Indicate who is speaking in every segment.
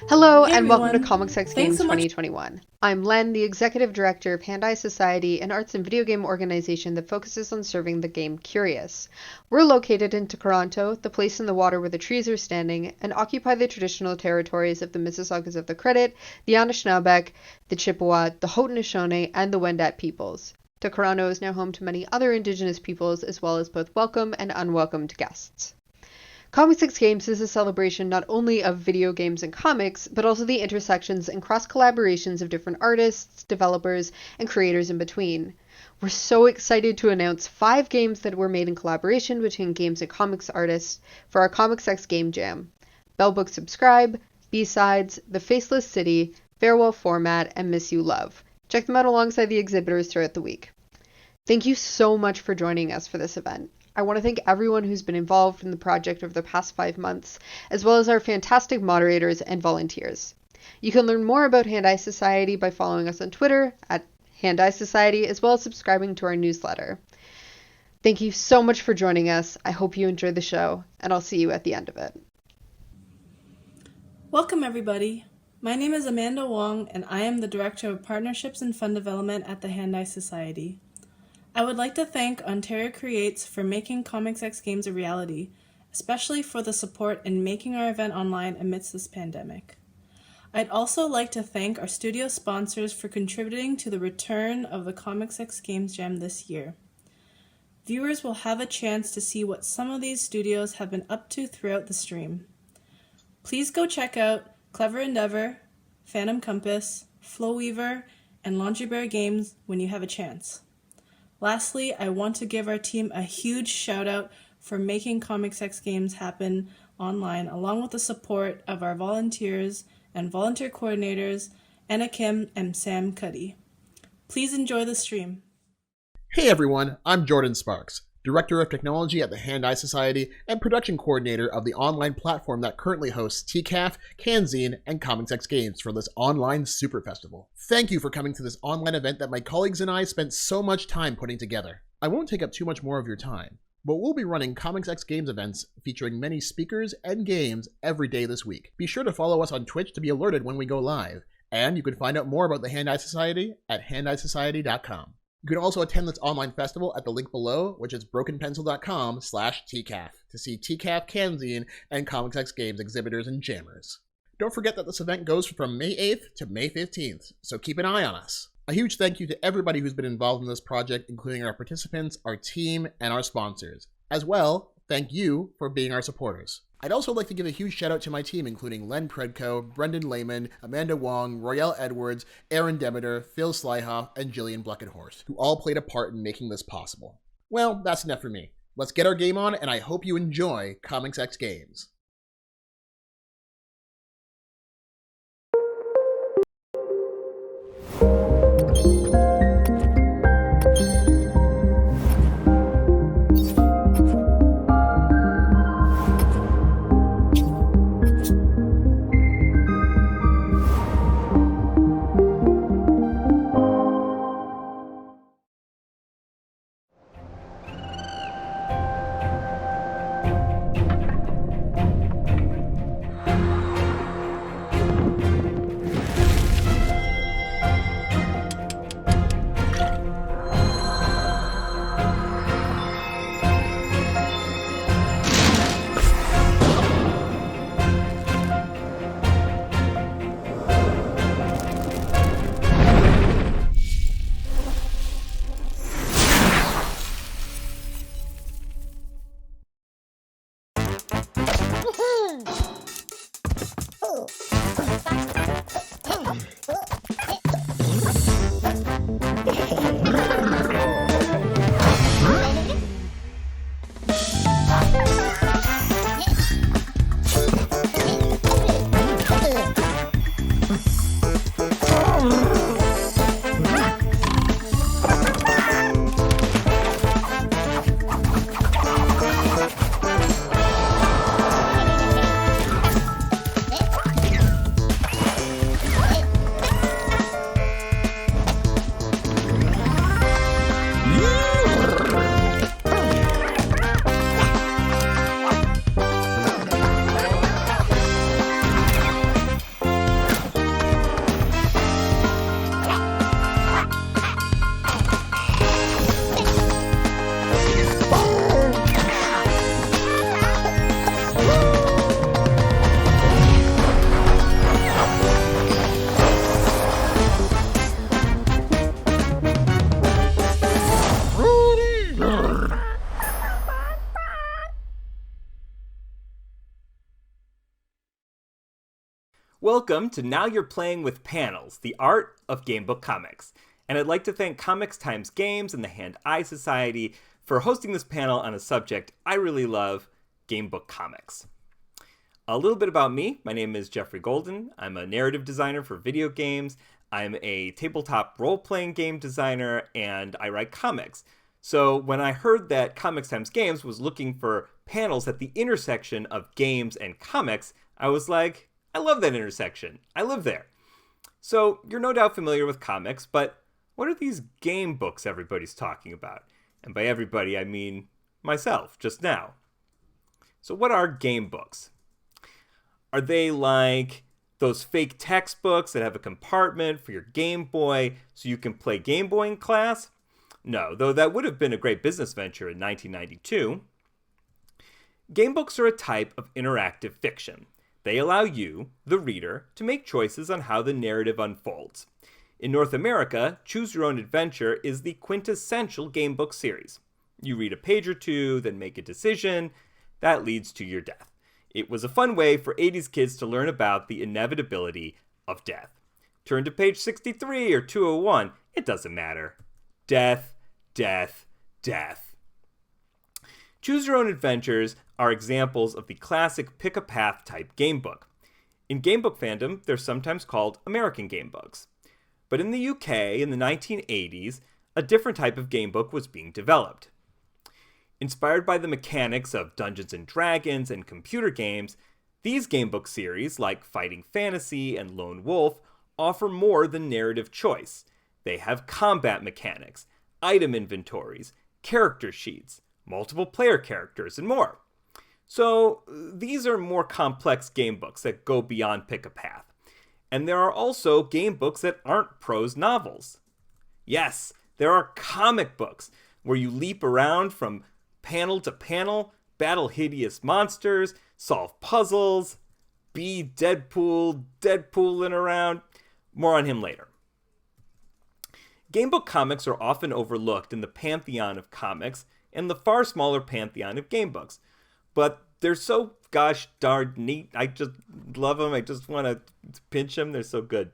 Speaker 1: Hello
Speaker 2: Hey
Speaker 1: and welcome to
Speaker 2: everyone,
Speaker 1: Comics X
Speaker 2: thanks
Speaker 1: Games
Speaker 2: so much.
Speaker 1: 2021. I'm Len, the Executive Director of Hand-Eye Society, an arts and video game organization that focuses on serving the game curious. We're located in Toronto, the place in the water where the trees are standing, and occupy the traditional territories of the Mississaugas of the Credit, the Anishinaabeg, the Chippewa, the Haudenosaunee, and the Wendat peoples. Toronto is now home to many other Indigenous peoples, as well as both welcome and unwelcomed guests. Comics X Games is a celebration not only of video games and comics, but also the intersections and cross-collaborations of different artists, developers, and creators in between. We're so excited to announce 5 games that were made in collaboration between games and comics artists for our Comics X Game Jam. Bell Book Subscribe, B-Sides, The Faceless City, Farewell Format, and Miss You Love. Check them out alongside the exhibitors throughout the week. Thank you so much for joining us for this event. I want to thank everyone who's been involved in the project over the past 5 months, as well as our fantastic moderators and volunteers. You can learn more about Hand-Eye Society by following us on Twitter at Hand-Eye Society, as well as subscribing to our newsletter. Thank you so much for joining us. I hope you enjoy the show, and I'll see you at the end of it.
Speaker 2: Welcome everybody. My name is Amanda Wong and I am the Director of Partnerships and Fund Development at the Hand-Eye Society. I would like to thank Ontario Creates for making Comics X Games a reality, especially for the support in making our event online amidst this pandemic. I'd also like to thank our studio sponsors for contributing to the return of the Comics X Games Jam this year. Viewers will have a chance to see what some of these studios have been up to throughout the stream. Please go check out Clever Endeavor, Phantom Compass, Flowweaver, and Laundry Bear Games when you have a chance. Lastly, I want to give our team a huge shout out for making Comics X Games happen online, along with the support of our volunteers and volunteer coordinators, Anna Kim and Sam Cuddy. Please enjoy the stream.
Speaker 3: Hey everyone, I'm Jordan Sparks, Director of Technology at the Hand-Eye Society and Production Coordinator of the online platform that currently hosts TCAF, Canzine, and Comics X Games for this online super festival. Thank you for coming to this online event that my colleagues and I spent so much time putting together. I won't take up too much more of your time, but we'll be running Comics X Games events featuring many speakers and games every day this week. Be sure to follow us on Twitch to be alerted when we go live, and you can find out more about the Hand-Eye Society at handeyeSociety.com. You can also attend this online festival at the link below, which is brokenpencil.com/TCAF, to see TCAF, Canzine, and Comics X Games exhibitors and jammers. Don't forget that this event goes from May 8th to May 15th, so keep an eye on us. A huge thank you to everybody who's been involved in this project, including our participants, our team, and our sponsors. As well, thank you for being our supporters. I'd also like to give a huge shout out to my team, including Len Predko, Brendan Lehman, Amanda Wong, Royale Edwards, Aaron Demeter, Phil Slyhoff, and Jillian Bleckenhorst, who all played a part in making this possible. Well, that's enough for me. Let's get our game on, and I hope you enjoy Comics X Games.
Speaker 4: Welcome to Now You're Playing with Panels, the art of gamebook comics. And I'd like to thank Comics Times Games and the Hand-Eye Society for hosting this panel on a subject I really love, gamebook comics. A little bit about me. My name is Jeffrey Golden. I'm a narrative designer for video games. I'm a tabletop role-playing game designer, and I write comics. So when I heard that Comics Times Games was looking for panels at the intersection of games and comics, I was like, I love that intersection. I live there. So you're no doubt familiar with comics, but what are these game books everybody's talking about? And by everybody, I mean myself, just now. So what are game books? Are they like those fake textbooks that have a compartment for your Game Boy so you can play Game Boy in class? No, though that would have been a great business venture in 1992. Game books are a type of interactive fiction. They allow you, the reader, to make choices on how the narrative unfolds. In North America, Choose Your Own Adventure is the quintessential game book series. You read a page or two, then make a decision. That leads to your death. It was a fun way for 80s kids to learn about the inevitability of death. Turn to page 63 or 201. It doesn't matter. Death, death, death. Choose Your Own Adventures are examples of the classic pick-a-path type gamebook. In gamebook fandom, they're sometimes called American gamebooks. But in the UK, in the 1980s, a different type of gamebook was being developed. Inspired by the mechanics of Dungeons & Dragons and computer games, these gamebook series, like Fighting Fantasy and Lone Wolf, offer more than narrative choice. They have combat mechanics, item inventories, character sheets, multiple player characters, and more. So these are more complex gamebooks that go beyond pick-a-path. And there are also gamebooks that aren't prose novels. Yes, there are comic books where you leap around from panel to panel, battle hideous monsters, solve puzzles, be Deadpooling around. More on him later. Gamebook comics are often overlooked in the pantheon of comics and the far smaller pantheon of gamebooks. But they're so gosh darn neat. I just love them. I just want to pinch them. They're so good.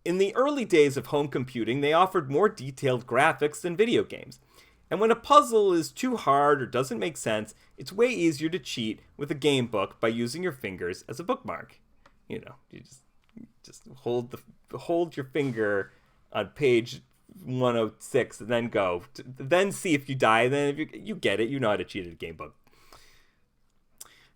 Speaker 4: In the early days of home computing, they offered more detailed graphics than video games. And when a puzzle is too hard or doesn't make sense, it's way easier to cheat with a game book by using your fingers as a bookmark. You know, you just hold your finger on page 106 and then go. Then see if you die. Then if you get it, you know how to cheat at a game book.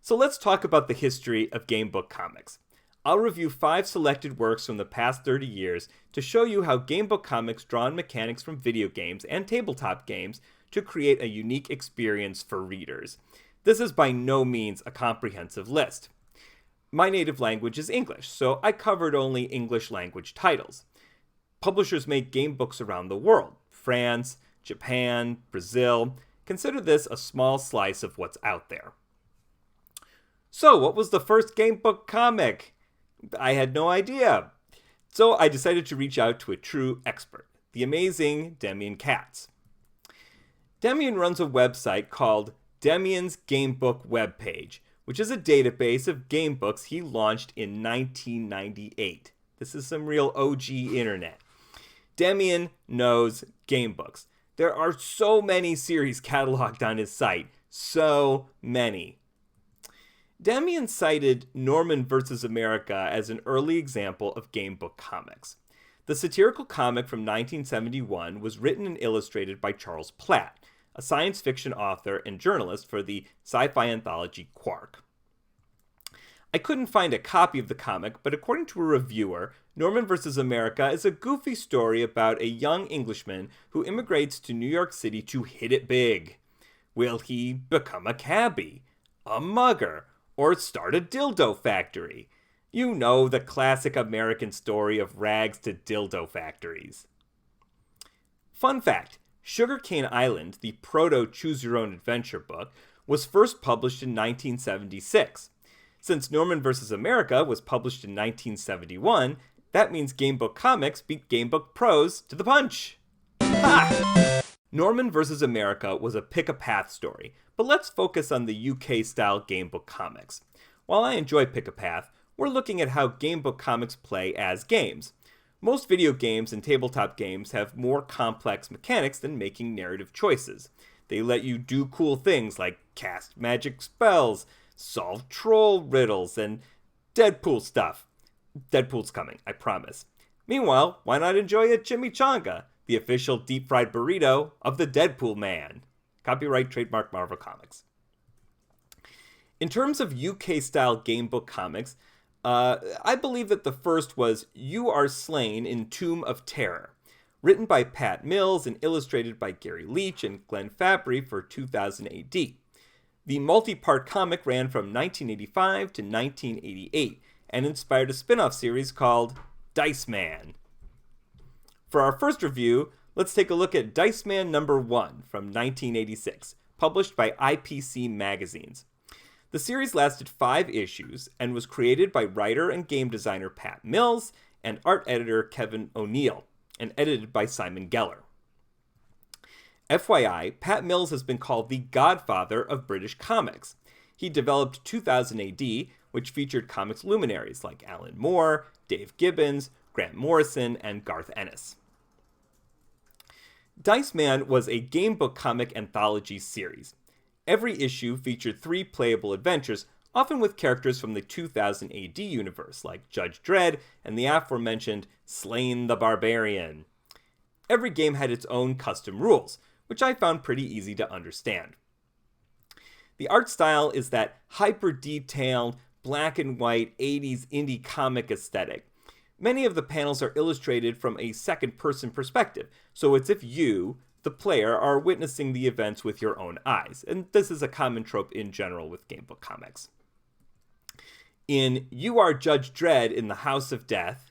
Speaker 4: So let's talk about the history of game book comics. I'll review 5 selected works from the past 30 years to show you how game book comics draw on mechanics from video games and tabletop games to create a unique experience for readers. This is by no means a comprehensive list. My native language is English, so I covered only English language titles. Publishers make game books around the world: France, Japan, Brazil. Consider this a small slice of what's out there. So, what was the first game book comic? I had no idea. So I decided to reach out to a true expert, the amazing Demian Katz. Demian runs a website called Demian's Gamebook Webpage, which is a database of game books he launched in 1998. This is some real OG internet. Demian knows game books. There are so many series cataloged on his site. So many. Demian cited Norman vs. America as an early example of game book comics. The satirical comic from 1971 was written and illustrated by Charles Platt, a science fiction author and journalist for the sci-fi anthology Quark. I couldn't find a copy of the comic, but according to a reviewer, Norman vs. America is a goofy story about a young Englishman who immigrates to New York City to hit it big. Will he become a cabbie, a mugger, or start a dildo factory? You know, the classic American story of rags to dildo factories. Fun fact, Sugarcane Island, the proto-Choose-Your-Own-Adventure book, was first published in 1976. Since Norman vs. America was published in 1971, that means Gamebook Comics beat Gamebook Prose to the punch. Ha! Norman vs. America was a pick-a-path story, but let's focus on the UK-style Gamebook comics. While I enjoy pick-a-path, we're looking at how gamebook comics play as games. Most video games and tabletop games have more complex mechanics than making narrative choices. They let you do cool things like cast magic spells, solve troll riddles, and Deadpool stuff. Deadpool's coming, I promise. Meanwhile, why not enjoy a chimichanga, the official deep-fried burrito of the Deadpool Man? Copyright trademark Marvel Comics. In terms of UK-style gamebook comics, I believe that the first was You Are Slain in Tomb of Terror, written by Pat Mills and illustrated by Gary Leach and Glenn Fabry for 2000 AD. The multi-part comic ran from 1985 to 1988 and inspired a spin-off series called Dice Man. For our first review, let's take a look at Dice Man number 1 from 1986, published by IPC Magazines. The series lasted 5 issues and was created by writer and game designer Pat Mills and art editor Kevin O'Neill, and edited by Simon Geller. FYI, Pat Mills has been called the godfather of British comics. He developed 2000 AD, which featured comics luminaries like Alan Moore, Dave Gibbons, Grant Morrison, and Garth Ennis. Dice Man was a gamebook comic anthology series. Every issue featured 3 playable adventures, often with characters from the 2000 AD universe, like Judge Dredd and the aforementioned Slain the Barbarian. Every game had its own custom rules, which I found pretty easy to understand. The art style is that hyper-detailed, black and white 80s indie comic aesthetic. Many of the panels are illustrated from a second-person perspective, so it's if you, the player, are witnessing the events with your own eyes, and this is a common trope in general with gamebook comics. In You Are Judge Dredd in the House of Death,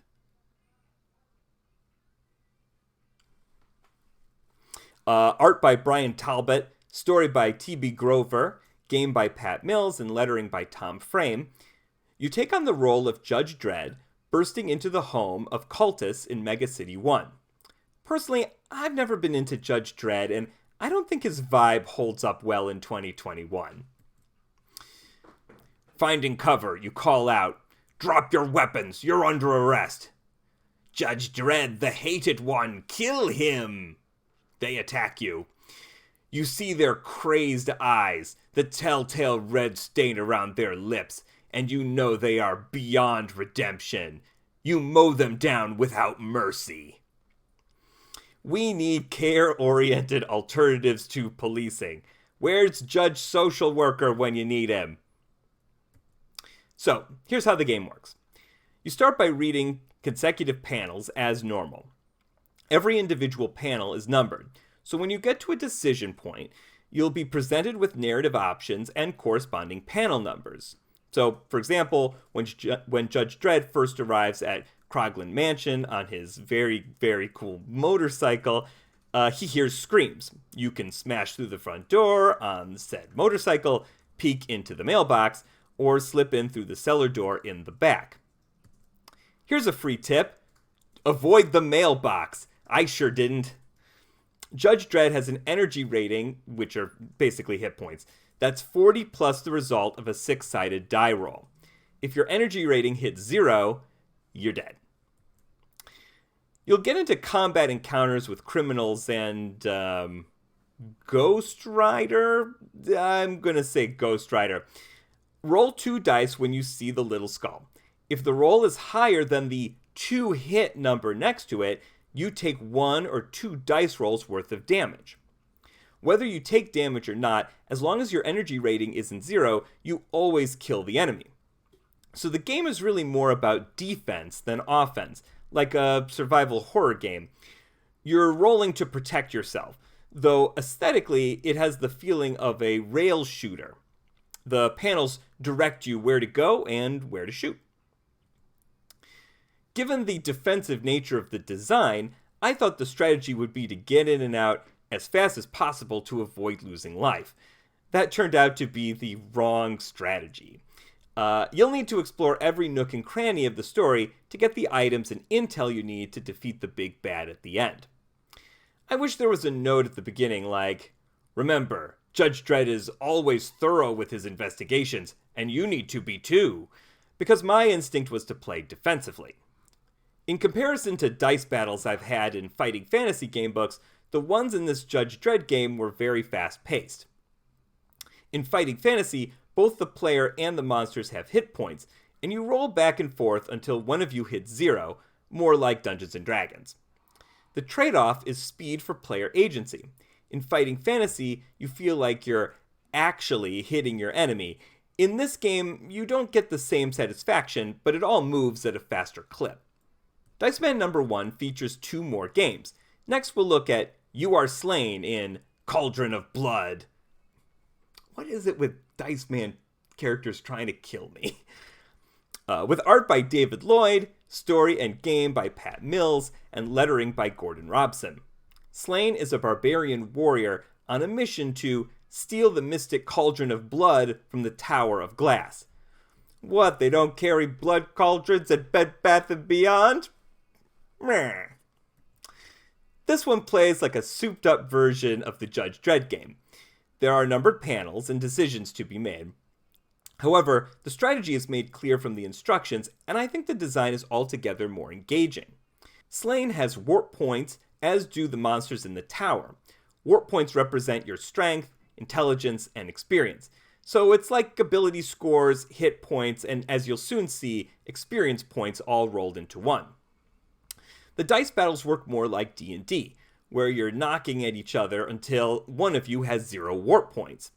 Speaker 4: art by Brian Talbot, story by T.B. Grover, game by Pat Mills, and lettering by Tom Frame, you take on the role of Judge Dredd, bursting into the home of cultists in Mega City 1. Personally, I've never been into Judge Dredd, and I don't think his vibe holds up well in 2021. Finding cover, you call out, "Drop your weapons, you're under arrest." "Judge Dredd, the hated one, kill him!" They attack you. You see their crazed eyes, the telltale red stain around their lips, and you know they are beyond redemption. You mow them down without mercy. We need care-oriented alternatives to policing. Where's Judge Social Worker when you need him? So, here's how the game works. You start by reading consecutive panels as normal. Every individual panel is numbered, so when you get to a decision point, you'll be presented with narrative options and corresponding panel numbers. So, for example, when Judge Dredd first arrives at Kroglin Mansion on his very, very cool motorcycle, he hears screams. You can smash through the front door on said motorcycle, peek into the mailbox, or slip in through the cellar door in the back. Here's a free tip. Avoid the mailbox. I sure didn't. Judge Dredd has an energy rating, which are basically hit points, that's 40 plus the result of a 6-sided die roll. If your energy rating hits 0, you're dead. You'll get into combat encounters with criminals and Ghost Rider? I'm going to say Ghost Rider. Roll 2 dice when you see the little skull. If the roll is higher than the 2-hit number next to it, you take 1 or 2 dice rolls worth of damage. Whether you take damage or not, as long as your energy rating isn't 0, you always kill the enemy. So the game is really more about defense than offense, like a survival horror game. You're rolling to protect yourself, though aesthetically it has the feeling of a rail shooter. The panels direct you where to go and where to shoot. Given the defensive nature of the design, I thought the strategy would be to get in and out as fast as possible to avoid losing life. That turned out to be the wrong strategy. You'll need to explore every nook and cranny of the story to get the items and intel you need to defeat the big bad at the end. I wish there was a note at the beginning like, "Remember, Judge Dredd is always thorough with his investigations, and you need to be too. because my instinct was to play defensively. In comparison to dice battles I've had in fighting fantasy gamebooks, the ones in this Judge Dredd game were very fast-paced. In fighting fantasy, both the player and the monsters have hit points, and you roll back and forth until one of you hits 0, more like Dungeons & Dragons. The trade-off is speed for player agency. In fighting fantasy, you feel like you're actually hitting your enemy. In this game, you don't get the same satisfaction, but it all moves at a faster clip. Dice Man number 1 features 2 more games. Next we'll look at You Are Slain in Cauldron of Blood. What is it with Dice Man characters trying to kill me? With art by David Lloyd, story and game by Pat Mills, and lettering by Gordon Robson. Slain is a barbarian warrior on a mission to steal the mystic Cauldron of Blood from the Tower of Glass. What, they don't carry blood cauldrons at Bed Bath & Beyond? Meh. This one plays like a souped-up version of the Judge Dredd game. There are numbered panels and decisions to be made. However, the strategy is made clear from the instructions, and I think the design is altogether more engaging. Slain has warp points, as do the monsters in the tower. Warp points represent your strength, intelligence, and experience. So it's like ability scores, hit points, and as you'll soon see, experience points all rolled into one. The dice battles work more like D&D, where you're knocking at each other until one of you has 0 warp points.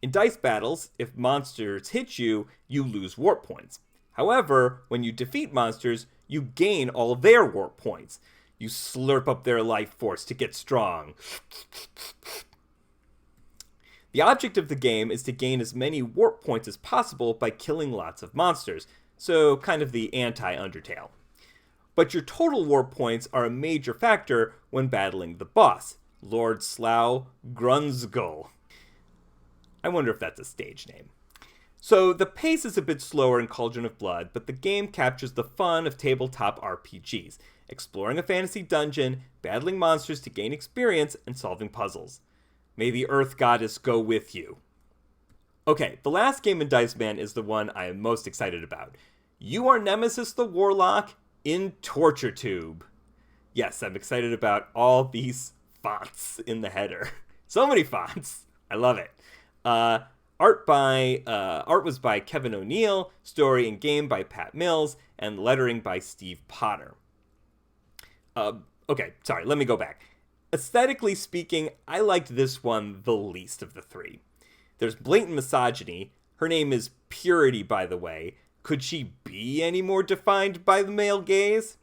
Speaker 4: In dice battles, if monsters hit you, you lose warp points. However, when you defeat monsters, you gain all their warp points. You slurp up their life force to get strong. The object of the game is to gain as many warp points as possible by killing lots of monsters, so kind of the anti-Undertale. But your total warp points are a major factor when battling the boss, Lord Slough Grunskull. I wonder if that's a stage name. So the pace is a bit slower in Cauldron of Blood, but the game captures the fun of tabletop RPGs, exploring a fantasy dungeon, battling monsters to gain experience, and solving puzzles. May the Earth Goddess go with you. Okay, the last game in Dice Man is the one I am most excited about. You are Nemesis the Warlock in Torture Tube. Yes, I'm excited about all these fonts in the header. So many fonts. I love it. Art was by Kevin O'Neill, story and game by Pat Mills, and lettering by Steve Potter. Okay, sorry, let me go back. Aesthetically speaking, I liked this one the least of the 3. There's blatant misogyny. Her name is Purity, by the way. Could she be any more defined by the male gaze?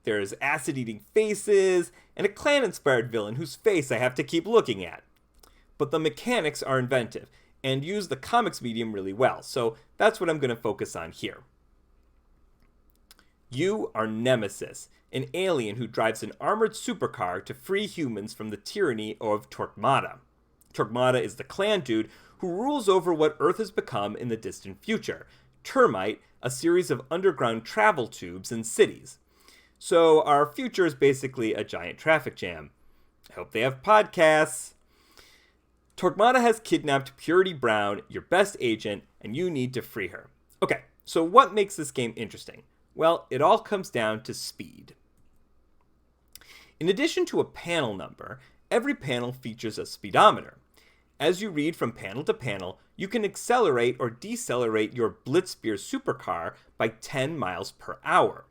Speaker 4: There's acid-eating faces, and a clan-inspired villain whose face I have to keep looking at. But the mechanics are inventive, and use the comics medium really well, so that's what I'm going to focus on here. You are Nemesis, an alien who drives an armored supercar to free humans from the tyranny of Torquemada. Torquemada is the clan dude who rules over what Earth has become in the distant future. Termite, a series of underground travel tubes and cities. So our future is basically a giant traffic jam. I hope they have podcasts. Torquemada has kidnapped Purity Brown, your best agent, and you need to free her. Okay, so what makes this game interesting? Well, it all comes down to speed. In addition to a panel number, every panel features a speedometer. As you read from panel to panel, you can accelerate or decelerate your Blitzspear supercar by 10 miles per hour.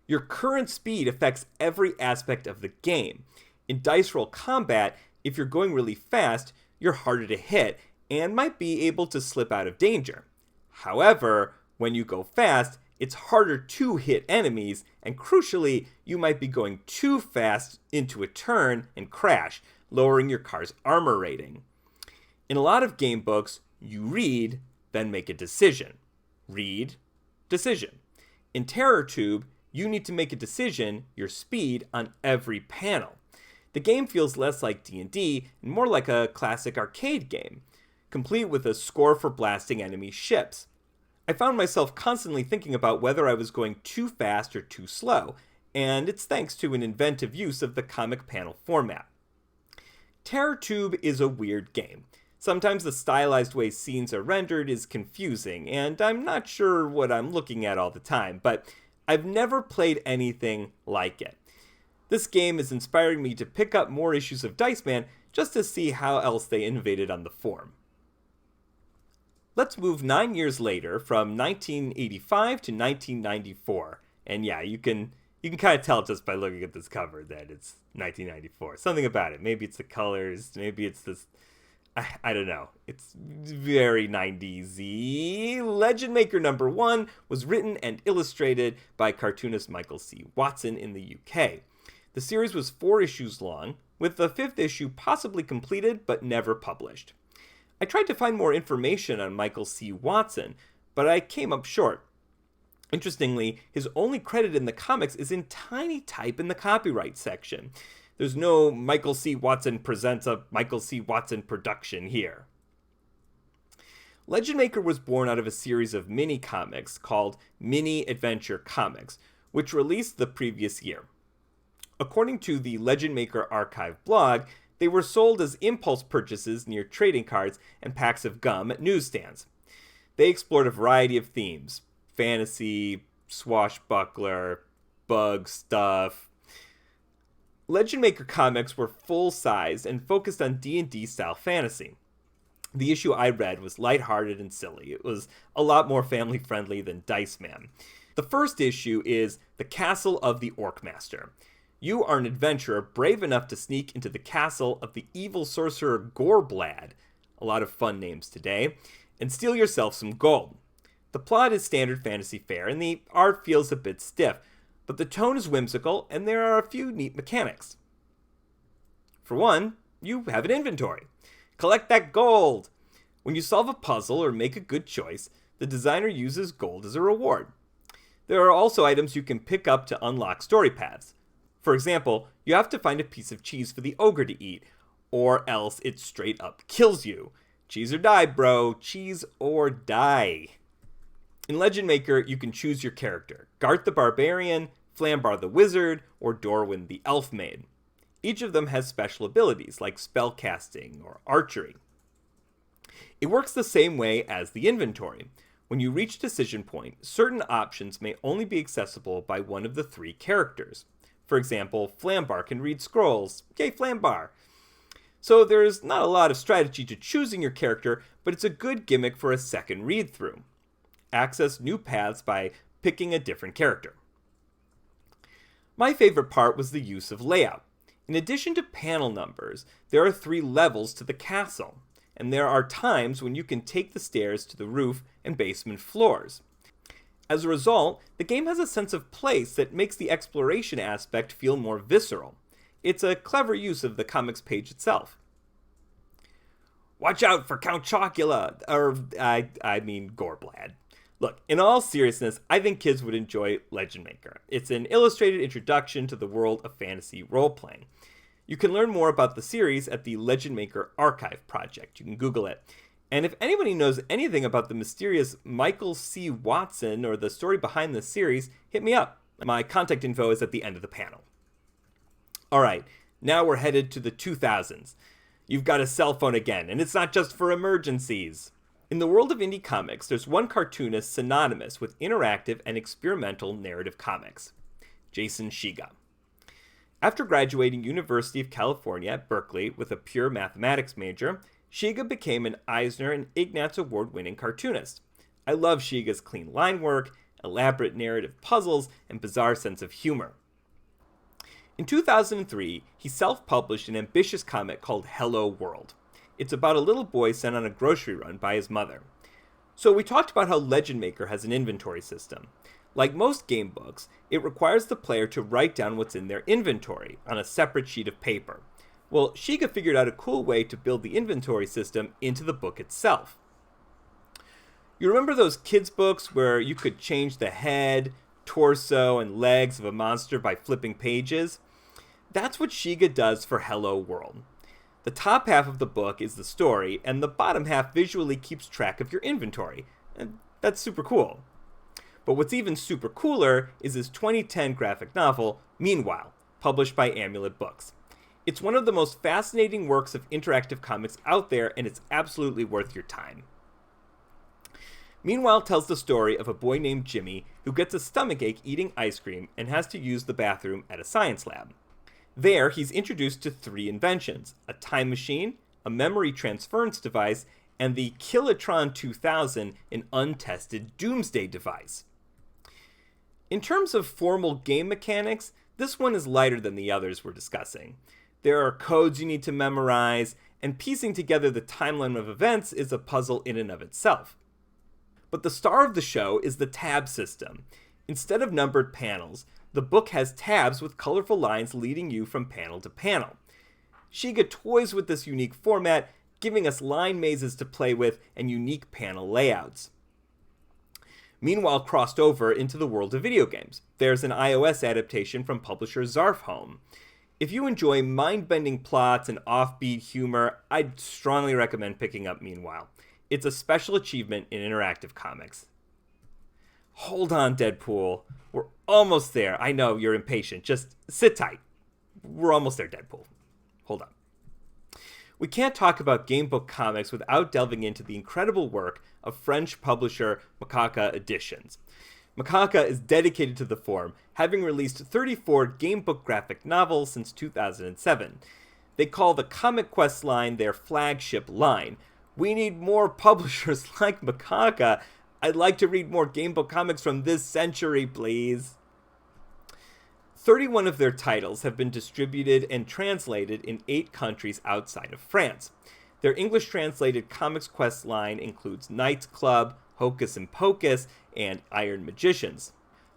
Speaker 4: Your current speed affects every aspect of the game. In dice roll combat, if you're going really fast, you're harder to hit and might be able to slip out of danger. However, when you go fast, it's harder to hit enemies, and crucially, you might be going too fast into a turn and crash, lowering your car's armor rating. In a lot of game books, you read, then make a decision. Read, decision. In Terror Tube, you need to make a decision, your speed, on every panel. The game feels less like D&D and more like a classic arcade game, complete with a score for blasting enemy ships. I found myself constantly thinking about whether I was going too fast or too slow, and it's thanks to an inventive use of the comic panel format. Terror Tube is a weird game. Sometimes the stylized way scenes are rendered is confusing, and I'm not sure what I'm looking at all the time, but I've never played anything like it. This game is inspiring me to pick up more issues of Dice Man just to see how else they innovated on the form. Let's move 9 years later from 1985 to 1994. And yeah, you can kind of tell just by looking at this cover that it's 1994. Something about it. Maybe it's the colors, maybe it's this, I don't know. It's very 90s-y. Legend Maker #1 was written and illustrated by cartoonist Michael C. Watson in the UK. The series was 4 issues long, with the 5th issue possibly completed but never published. I tried to find more information on Michael C. Watson, but I came up short. Interestingly, his only credit in the comics is in tiny type in the copyright section. There's no Michael C. Watson presents a Michael C. Watson production here. Legend Maker was born out of a series of mini comics called Mini Adventure Comics, which released the previous year. According to the Legend Maker Archive blog, they were sold as impulse purchases near trading cards and packs of gum at newsstands. They explored a variety of themes: fantasy, swashbuckler, bug stuff. Legend Maker comics were full-sized and focused on D&D style fantasy. The issue I read was lighthearted and silly. It was a lot more family-friendly than Dice Man. The first issue is The Castle of the Orc Master. You are an adventurer brave enough to sneak into the castle of the evil sorcerer Gorblad, a lot of fun names today, and steal yourself some gold. The plot is standard fantasy fare, and the art feels a bit stiff, but the tone is whimsical, and there are a few neat mechanics. For one, you have an inventory. Collect that gold! When you solve a puzzle or make a good choice, the designer uses gold as a reward. There are also items you can pick up to unlock story paths. For example, you have to find a piece of cheese for the ogre to eat, or else it straight up kills you. Cheese or die, bro. Cheese or die. In Legend Maker, you can choose your character: Garth the Barbarian, Flambar the Wizard, or Dorwin the Elf Maid. Each of them has special abilities like spellcasting or archery. It works the same way as the inventory. When you reach Decision Point, certain options may only be accessible by one of the 3 characters. For example, Flambar can read scrolls. Yay, Flambar! So there's not a lot of strategy to choosing your character, but it's a good gimmick for a second read-through. Access new paths by picking a different character. My favorite part was the use of layout. In addition to panel numbers, there are 3 levels to the castle, and there are times when you can take the stairs to the roof and basement floors. As a result, the game has a sense of place that makes the exploration aspect feel more visceral. It's a clever use of the comics page itself. Watch out for Count Chocula, or I mean Gorblad. Look, in all seriousness, I think kids would enjoy Legend Maker. It's an illustrated introduction to the world of fantasy role-playing. You can learn more about the series at the Legend Maker Archive project. You can Google it. And if anybody knows anything about the mysterious Michael C. Watson or the story behind the series, hit me up. My contact info is at the end of the panel. Alright, now we're headed to the 2000s. You've got a cell phone again, and it's not just for emergencies. In the world of indie comics, there's one cartoonist synonymous with interactive and experimental narrative comics: Jason Shiga. After graduating University of California at Berkeley with a pure mathematics major, Shiga became an Eisner and Ignatz Award-winning cartoonist. I love Shiga's clean line work, elaborate narrative puzzles, and bizarre sense of humor. In 2003, he self-published an ambitious comic called Hello World. It's about a little boy sent on a grocery run by his mother. So we talked about how Legend Maker has an inventory system. Like most game books, it requires the player to write down what's in their inventory on a separate sheet of paper. Well, Shiga figured out a cool way to build the inventory system into the book itself. You remember those kids' books where you could change the head, torso, and legs of a monster by flipping pages? That's what Shiga does for Hello World. The top half of the book is the story, and the bottom half visually keeps track of your inventory. And that's super cool. But what's even super cooler is his 2010 graphic novel, Meanwhile, published by Amulet Books. It's one of the most fascinating works of interactive comics out there, and it's absolutely worth your time. Meanwhile tells the story of a boy named Jimmy who gets a stomachache eating ice cream and has to use the bathroom at a science lab. There, he's introduced to 3 inventions: a time machine, a memory transference device, and the Kilotron 2000, an untested doomsday device. In terms of formal game mechanics, this one is lighter than the others we're discussing. There are codes you need to memorize, and piecing together the timeline of events is a puzzle in and of itself. But the star of the show is the tab system. Instead of numbered panels, the book has tabs with colorful lines leading you from panel to panel. Shiga toys with this unique format, giving us line mazes to play with and unique panel layouts. Meanwhile, crossed over into the world of video games, there's an iOS adaptation from publisher Zarfhome. If you enjoy mind-bending plots and offbeat humor, I'd strongly recommend picking up Meanwhile. It's a special achievement in interactive comics. Hold on, Deadpool. We're almost there. I know, you're impatient. Just sit tight. We're almost there, Deadpool. Hold on. We can't talk about Gamebook Comics without delving into the incredible work of French publisher Macaca Editions. Macaca is dedicated to the form, having released 34 Gamebook graphic novels since 2007. They call the Comic Quest line their flagship line. We need more publishers like Macaca. I'd like to read more Gamebook comics from this century, please. 31 of their titles have been distributed and translated in 8 countries outside of France. Their English-translated Comics Quest line includes Knights Club, Hocus and Pocus, and Iron Magicians.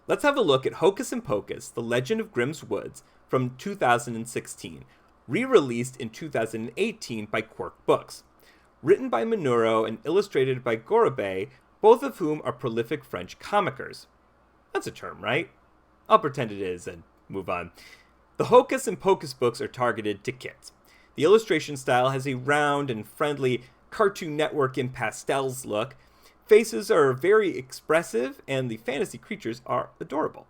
Speaker 4: Let's have a look at Hocus and Pocus, The Legend of Grimm's Woods, from 2016, re-released in 2018 by Quirk Books. Written by Monuro and illustrated by Gorobei, both of whom are prolific French comickers. That's a term, right? I'll pretend it is and move on. The Hocus and Pocus books are targeted to kids. The illustration style has a round and friendly Cartoon Network in pastels look. Faces are very expressive, and the fantasy creatures are adorable.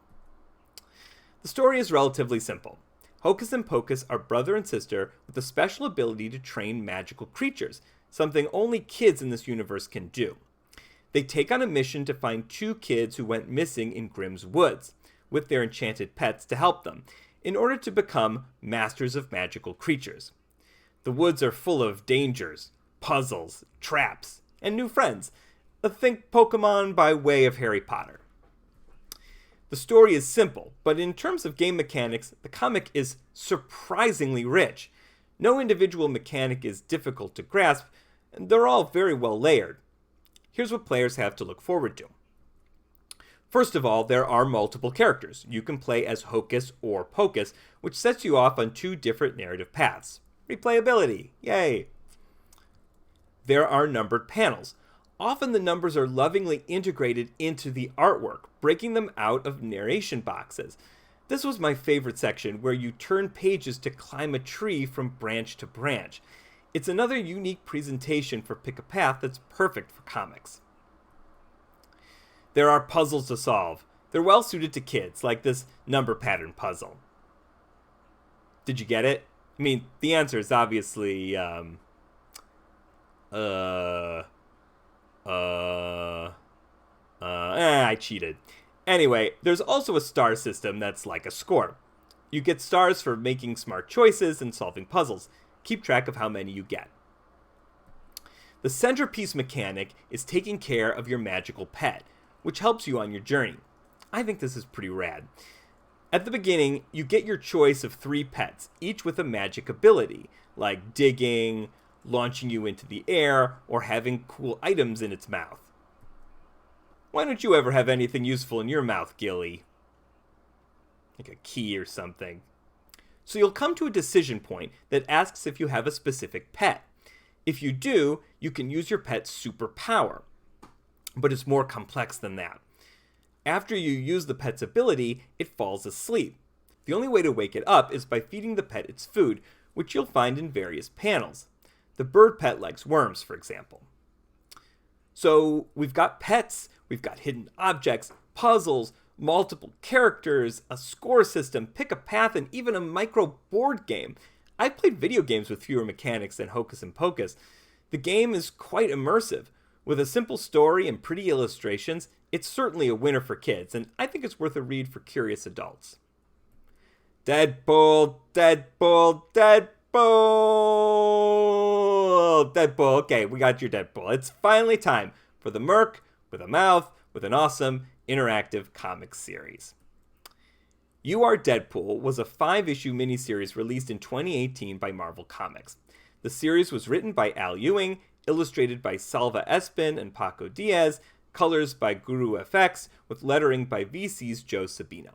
Speaker 4: The story is relatively simple. Hocus and Pocus are brother and sister with a special ability to train magical creatures, something only kids in this universe can do. They take on a mission to find 2 kids who went missing in Grimm's Woods, with their enchanted pets to help them, in order to become masters of magical creatures. The woods are full of dangers, puzzles, traps, and new friends. Think Pokemon by way of Harry Potter. The story is simple, but in terms of game mechanics, the comic is surprisingly rich. No individual mechanic is difficult to grasp, and they're all very well layered. Here's what players have to look forward to. First of all, there are multiple characters. You can play as Hocus or Pocus, which sets you off on 2 different narrative paths. Replayability, yay! There are numbered panels. Often the numbers are lovingly integrated into the artwork, breaking them out of narration boxes. This was my favorite section, where you turn pages to climb a tree from branch to branch. It's another unique presentation for Pick a Path that's perfect for comics. There are puzzles to solve. They're well suited to kids, like this number pattern puzzle. Did you get it? I mean, the answer is obviously, I cheated. Anyway, there's also a star system that's like a score. You get stars for making smart choices and solving puzzles. Keep track of how many you get. The centerpiece mechanic is taking care of your magical pet, which helps you on your journey. I think this is pretty rad. At the beginning, you get your choice of 3 pets, each with a magic ability, like digging, launching you into the air, or having cool items in its mouth. Why don't you ever have anything useful in your mouth, Gilly? Like a key or something. So you'll come to a decision point that asks if you have a specific pet. If you do, you can use your pet's superpower. But it's more complex than that. After you use the pet's ability, it falls asleep. The only way to wake it up is by feeding the pet its food, which you'll find in various panels. The bird pet likes worms, for example. So we've got pets, we've got hidden objects, puzzles, multiple characters, a score system, pick a path, and even a micro board game. I've played video games with fewer mechanics than Hocus and Pocus. The game is quite immersive. With a simple story and pretty illustrations, it's certainly a winner for kids, and I think it's worth a read for curious adults. Deadpool, Deadpool, Deadpool! Deadpool, okay, we got your Deadpool. It's finally time for the Merc with a mouth with an awesome interactive comic series. You Are Deadpool was a 5-issue miniseries released in 2018 by Marvel Comics. The series was written by Al Ewing, illustrated by Salva Espin and Paco Diaz, colors by Guru FX, with lettering by VC's Joe Sabino.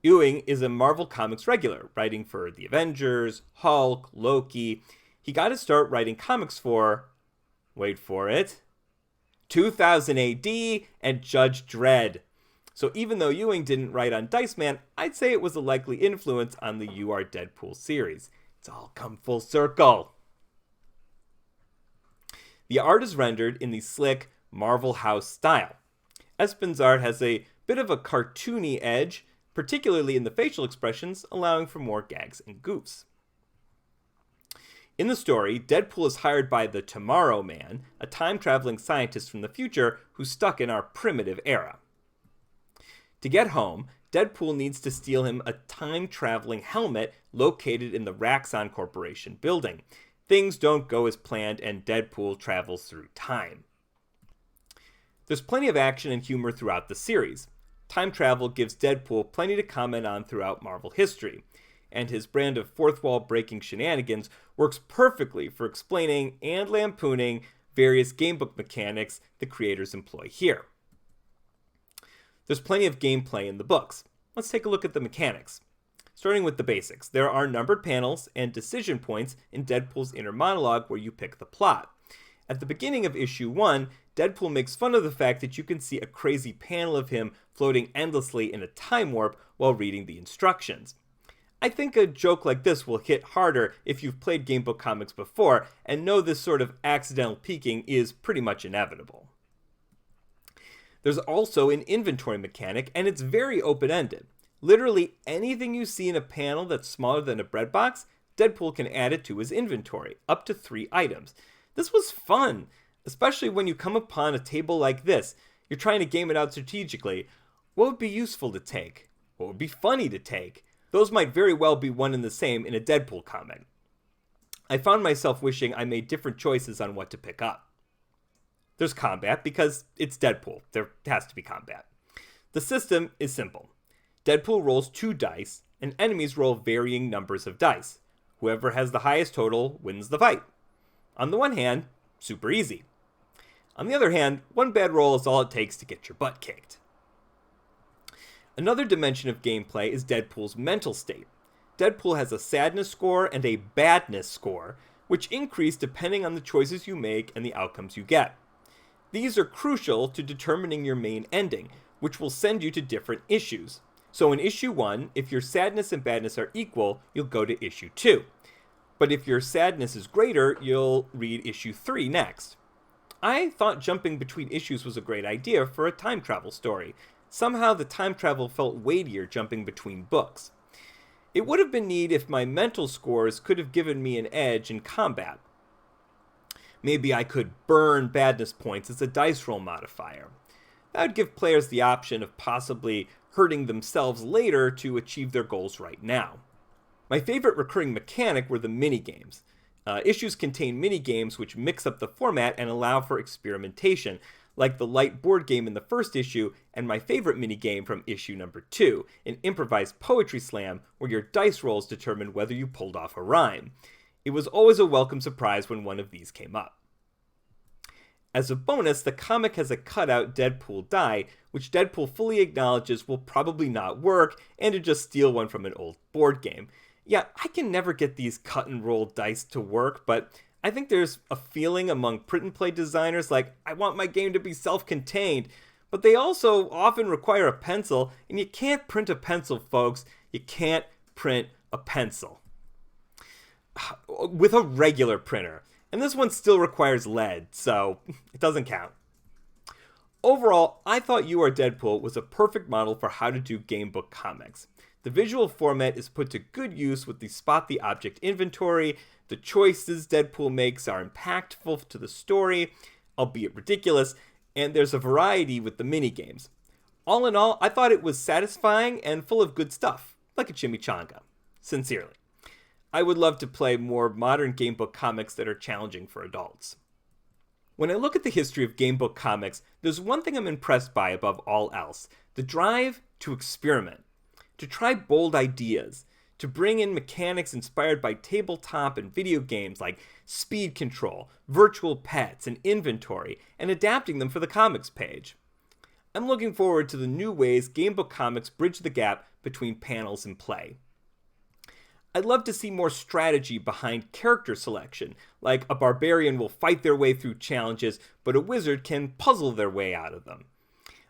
Speaker 4: Ewing is a Marvel Comics regular, writing for The Avengers, Hulk, Loki. He got his start writing comics for, wait for it, 2000 AD and Judge Dredd. So even though Ewing didn't write on Dice Man, I'd say it was a likely influence on the You Are Deadpool series. It's all come full circle. The art is rendered in the slick Marvel House style. Espin's art has a bit of a cartoony edge, particularly in the facial expressions, allowing for more gags and goofs. In the story, Deadpool is hired by the Tomorrow Man, a time-traveling scientist from the future who's stuck in our primitive era. To get home, Deadpool needs to steal him a time-traveling helmet located in the Raxon Corporation building. Things don't go as planned, and Deadpool travels through time. There's plenty of action and humor throughout the series. Time travel gives Deadpool plenty to comment on throughout Marvel history, and his brand of fourth-wall breaking shenanigans works perfectly for explaining and lampooning various gamebook mechanics the creators employ here. There's plenty of gameplay in the books. Let's take a look at the mechanics. Starting with the basics, there are numbered panels and decision points in Deadpool's inner monologue where you pick the plot. At the beginning of issue 1, Deadpool makes fun of the fact that you can see a crazy panel of him floating endlessly in a time warp while reading the instructions. I think a joke like this will hit harder if you've played gamebook comics before and know this sort of accidental peeking is pretty much inevitable. There's also an inventory mechanic, and it's very open-ended. Literally anything you see in a panel that's smaller than a bread box, Deadpool can add it to his inventory, up to 3 items. This was fun, especially when you come upon a table like this. You're trying to game it out strategically. What would be useful to take? What would be funny to take? Those might very well be one and the same in a Deadpool comic. I found myself wishing I made different choices on what to pick up. There's combat, because it's Deadpool. There has to be combat. The system is simple. Deadpool rolls 2 dice, and enemies roll varying numbers of dice. Whoever has the highest total wins the fight. On the one hand, super easy. On the other hand, one bad roll is all it takes to get your butt kicked. Another dimension of gameplay is Deadpool's mental state. Deadpool has a sadness score and a badness score, which increase depending on the choices you make and the outcomes you get. These are crucial to determining your main ending, which will send you to different issues. So in issue 1, if your sadness and badness are equal, you'll go to issue 2. But if your sadness is greater, you'll read issue 3 next. I thought jumping between issues was a great idea for a time travel story. Somehow the time travel felt weightier jumping between books. It would have been neat if my mental scores could have given me an edge in combat. Maybe I could burn badness points as a dice roll modifier. That would give players the option of possibly hurting themselves later to achieve their goals right now. My favorite recurring mechanic were the minigames. Issues contain minigames which mix up the format and allow for experimentation, like the light board game in the first issue, and my favorite minigame from issue number 2, an improvised poetry slam where your dice rolls determine whether you pulled off a rhyme. It was always a welcome surprise when one of these came up. As a bonus, the comic has a cutout Deadpool die, which Deadpool fully acknowledges will probably not work, and to just steal one from an old board game. Yeah, I can never get these cut and roll dice to work, but I think there's a feeling among print and play designers like, I want my game to be self-contained, but they also often require a pencil, and you can't print a pencil, folks. You can't print a pencil. With a regular printer. And this one still requires lead, so it doesn't count. Overall, I thought You Are Deadpool was a perfect model for how to do gamebook comics. The visual format is put to good use with the spot the object inventory. The choices Deadpool makes are impactful to the story, albeit ridiculous, and there's a variety with the minigames. All in all, I thought it was satisfying and full of good stuff, like a chimichanga. Sincerely. I would love to play more modern gamebook comics that are challenging for adults. When I look at the history of gamebook comics, there's one thing I'm impressed by above all else: the drive to experiment, to try bold ideas, to bring in mechanics inspired by tabletop and video games like speed control, virtual pets, and inventory, and adapting them for the comics page. I'm looking forward to the new ways gamebook comics bridge the gap between panels and play. I'd love to see more strategy behind character selection, like a barbarian will fight their way through challenges, but a wizard can puzzle their way out of them.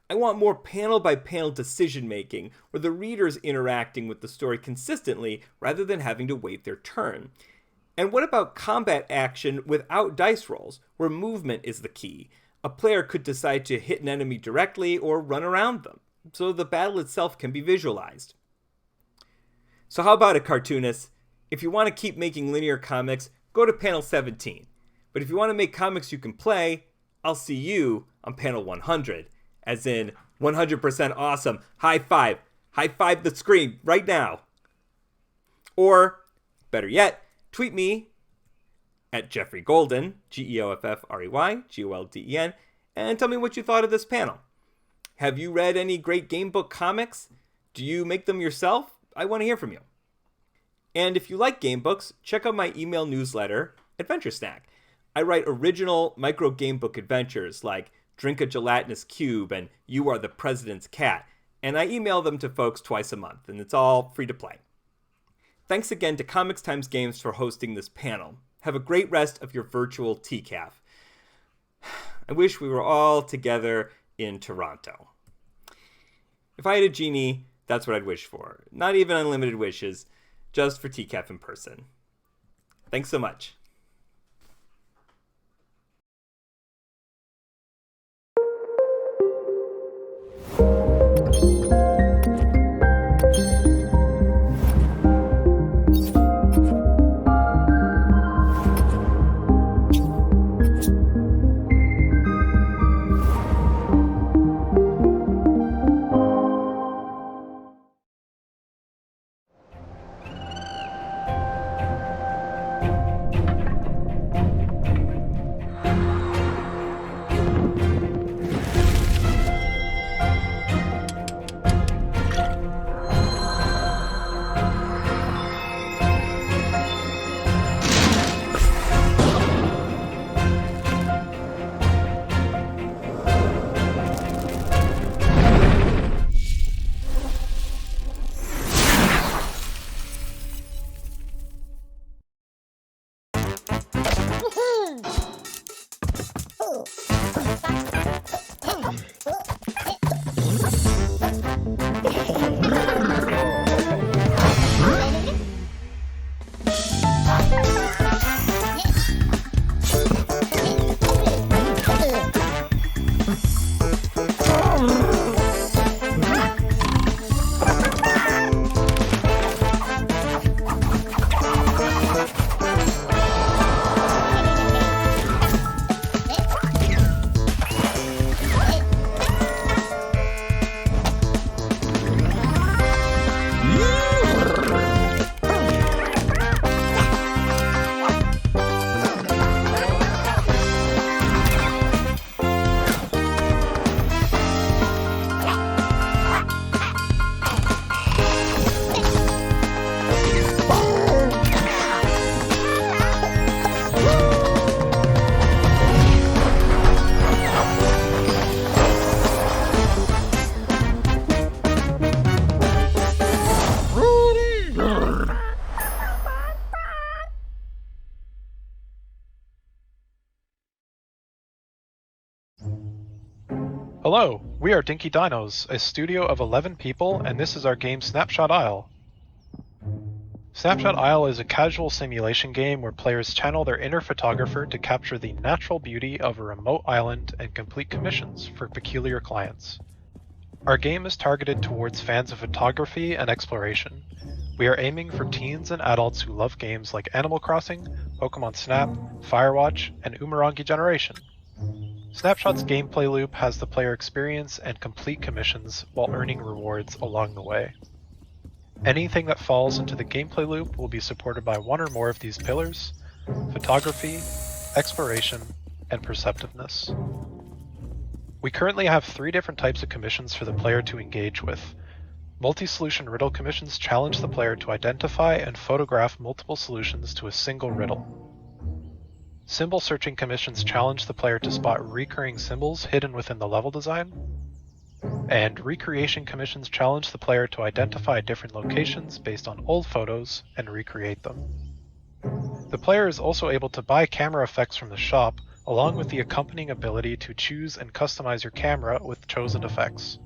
Speaker 4: I want more panel-by-panel decision-making, where the reader's interacting with the story consistently rather than having to wait their turn. And what about combat action without dice rolls, where movement is the key? A player could decide to hit an enemy directly or run around them, so the battle itself can be visualized. So how about it, cartoonists? If you want to keep making linear comics, go to panel 17. But if you want to make comics you can play, I'll see you on panel 100. As in, 100% awesome. High five. High five the screen right now. Or, better yet, tweet me at Jeffrey Golden, Geoffrey Golden, and tell me what you thought of this panel. Have you read any great gamebook comics? Do you make them yourself? I want to hear from you. And if you like gamebooks, check out my email newsletter, Adventure Snack. I write original micro gamebook adventures like Drink a Gelatinous Cube and You Are the President's Cat, and I email them to folks twice a month, and it's all free to play. Thanks again to Comics Times Games for hosting this panel. Have a great rest of your virtual TCAF. I wish we were all together in Toronto. If I had a genie, that's what I'd wish for. Not even unlimited wishes, just for TCAF in person. Thanks so much.
Speaker 5: Hello, we are Dinky Dinos, a studio of 11 people, and this is our game Snapshot Isle. Snapshot Isle is a casual simulation game where players channel their inner photographer to capture the natural beauty of a remote island and complete commissions for peculiar clients. Our game is targeted towards fans of photography and exploration. We are aiming for teens and adults who love games like Animal Crossing, Pokemon Snap, Firewatch, and Umurangi Generation. Snapshot's gameplay loop has the player experience and complete commissions while earning rewards along the way. Anything that falls into the gameplay loop will be supported by one or more of these pillars: photography, exploration, and perceptiveness. We currently have 3 different types of commissions for the player to engage with. Multi-solution riddle commissions challenge the player to identify and photograph multiple solutions to a single riddle. Symbol searching commissions challenge the player to spot recurring symbols hidden within the level design. And recreation commissions challenge the player to identify different locations based on old photos and recreate them. The player is also able to buy camera effects from the shop, along with the accompanying ability to choose and customize your camera with chosen effects.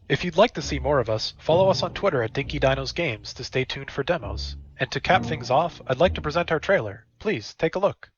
Speaker 5: If you'd like to see more of us, follow us on Twitter at Dinky Dinos Games to stay tuned for demos. And to cap things off, I'd like to present our trailer. Please, take a look.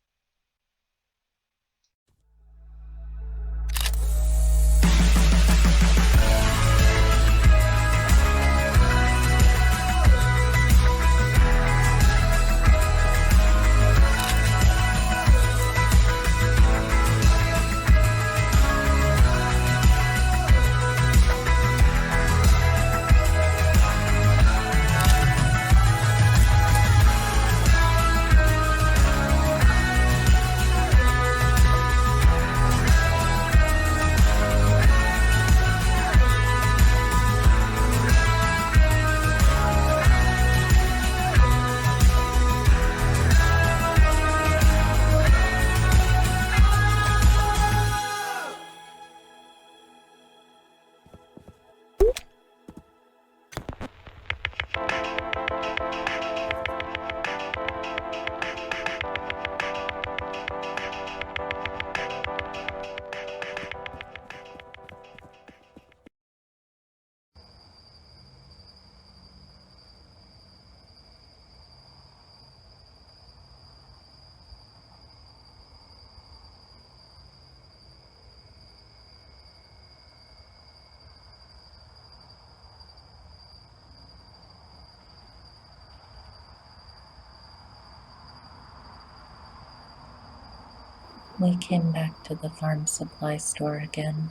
Speaker 6: We came back to the farm supply store again.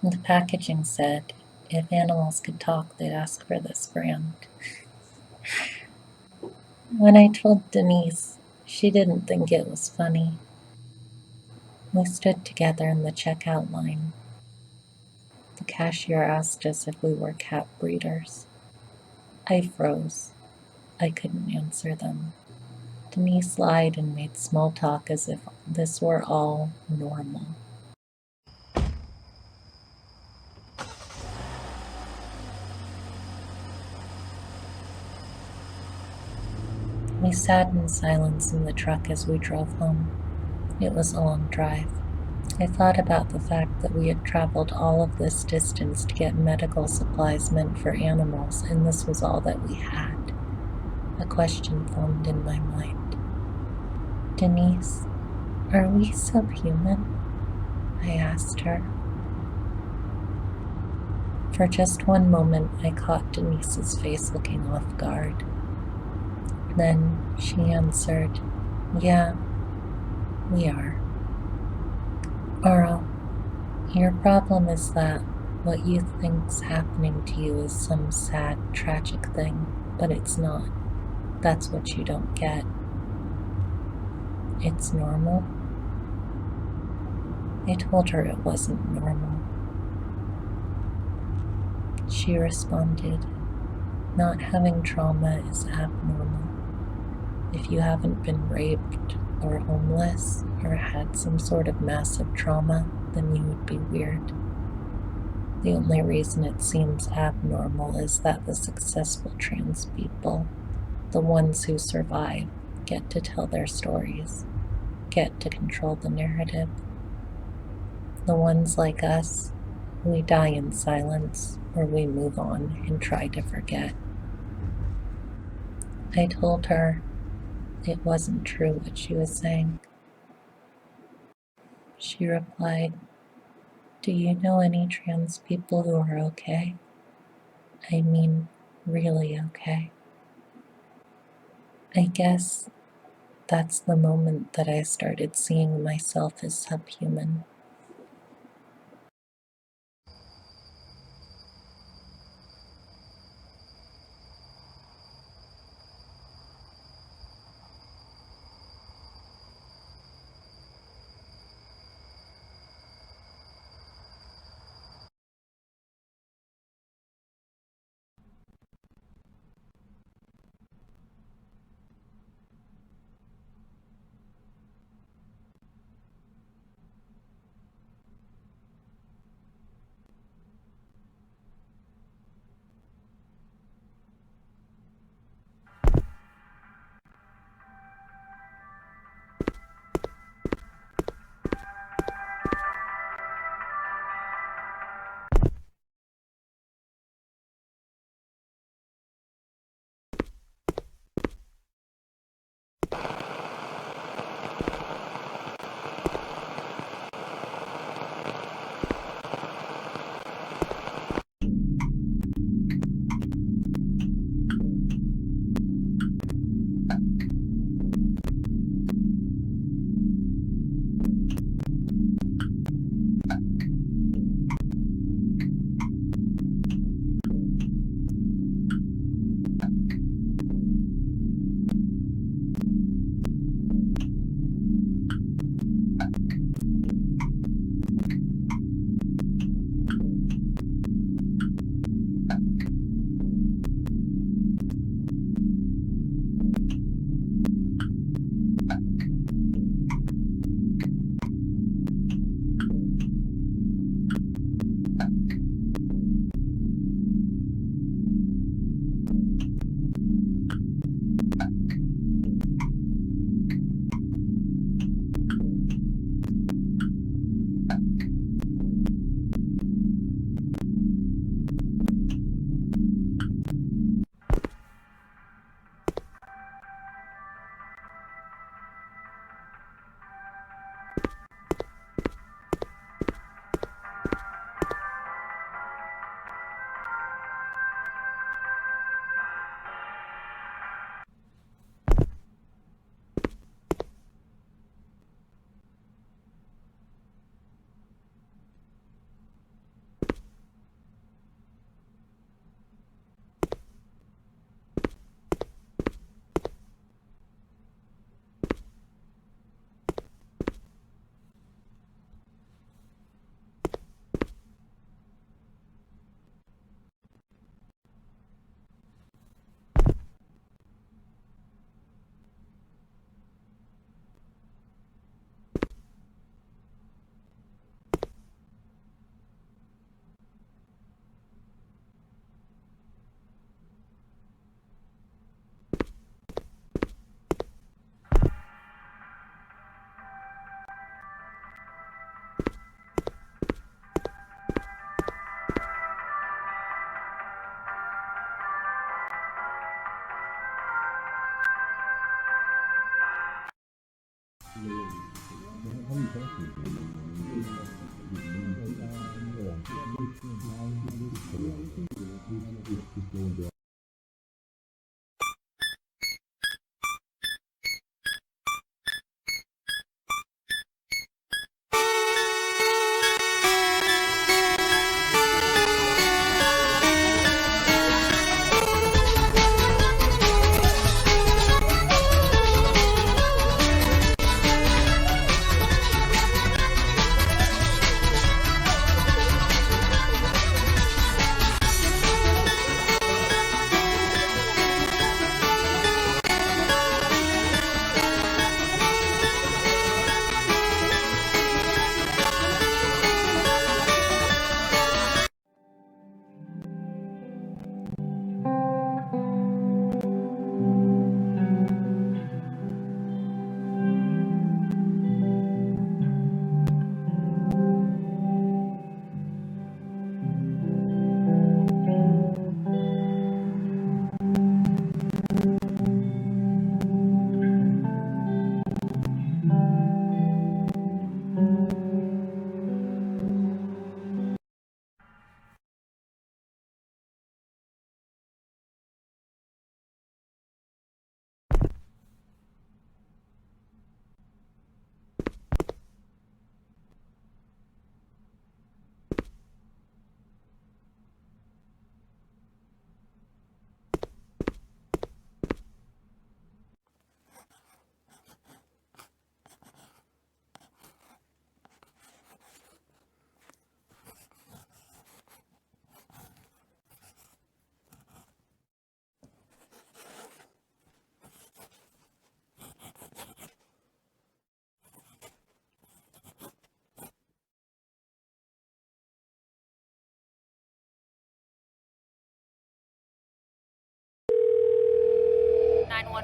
Speaker 6: The packaging said, if animals could talk, they'd ask for this brand. When I told Denise, she didn't think it was funny. We stood together in the checkout line. The cashier asked us if we were cat breeders. I froze. I couldn't answer them. Denise lied and made small talk as if this were all normal. We sat in silence in the truck as we drove home. It was a long drive. I thought about the fact that we had traveled all of this distance to get medical supplies meant for animals, and this was all that we had. A question formed in my mind. Denise, are we subhuman? I asked her. For just one moment, I caught Denise's face looking off guard. Then she answered, yeah, we are. Oro, your problem is that what you think's happening to you is some sad, tragic thing, but it's not. That's what you don't get. It's normal. I told her it wasn't normal. She responded, not having trauma is abnormal. If you haven't been raped or homeless or had some sort of massive trauma, then you would be weird. The only reason it seems abnormal is that the successful trans people, the ones who survive, get to tell their stories, get to control the narrative. The ones like us, we die in silence or we move on and try to forget. I told her it wasn't true what she was saying. She replied, "Do you know any trans people who are okay? I mean, really okay?" I guess that's the moment that I started seeing myself as subhuman.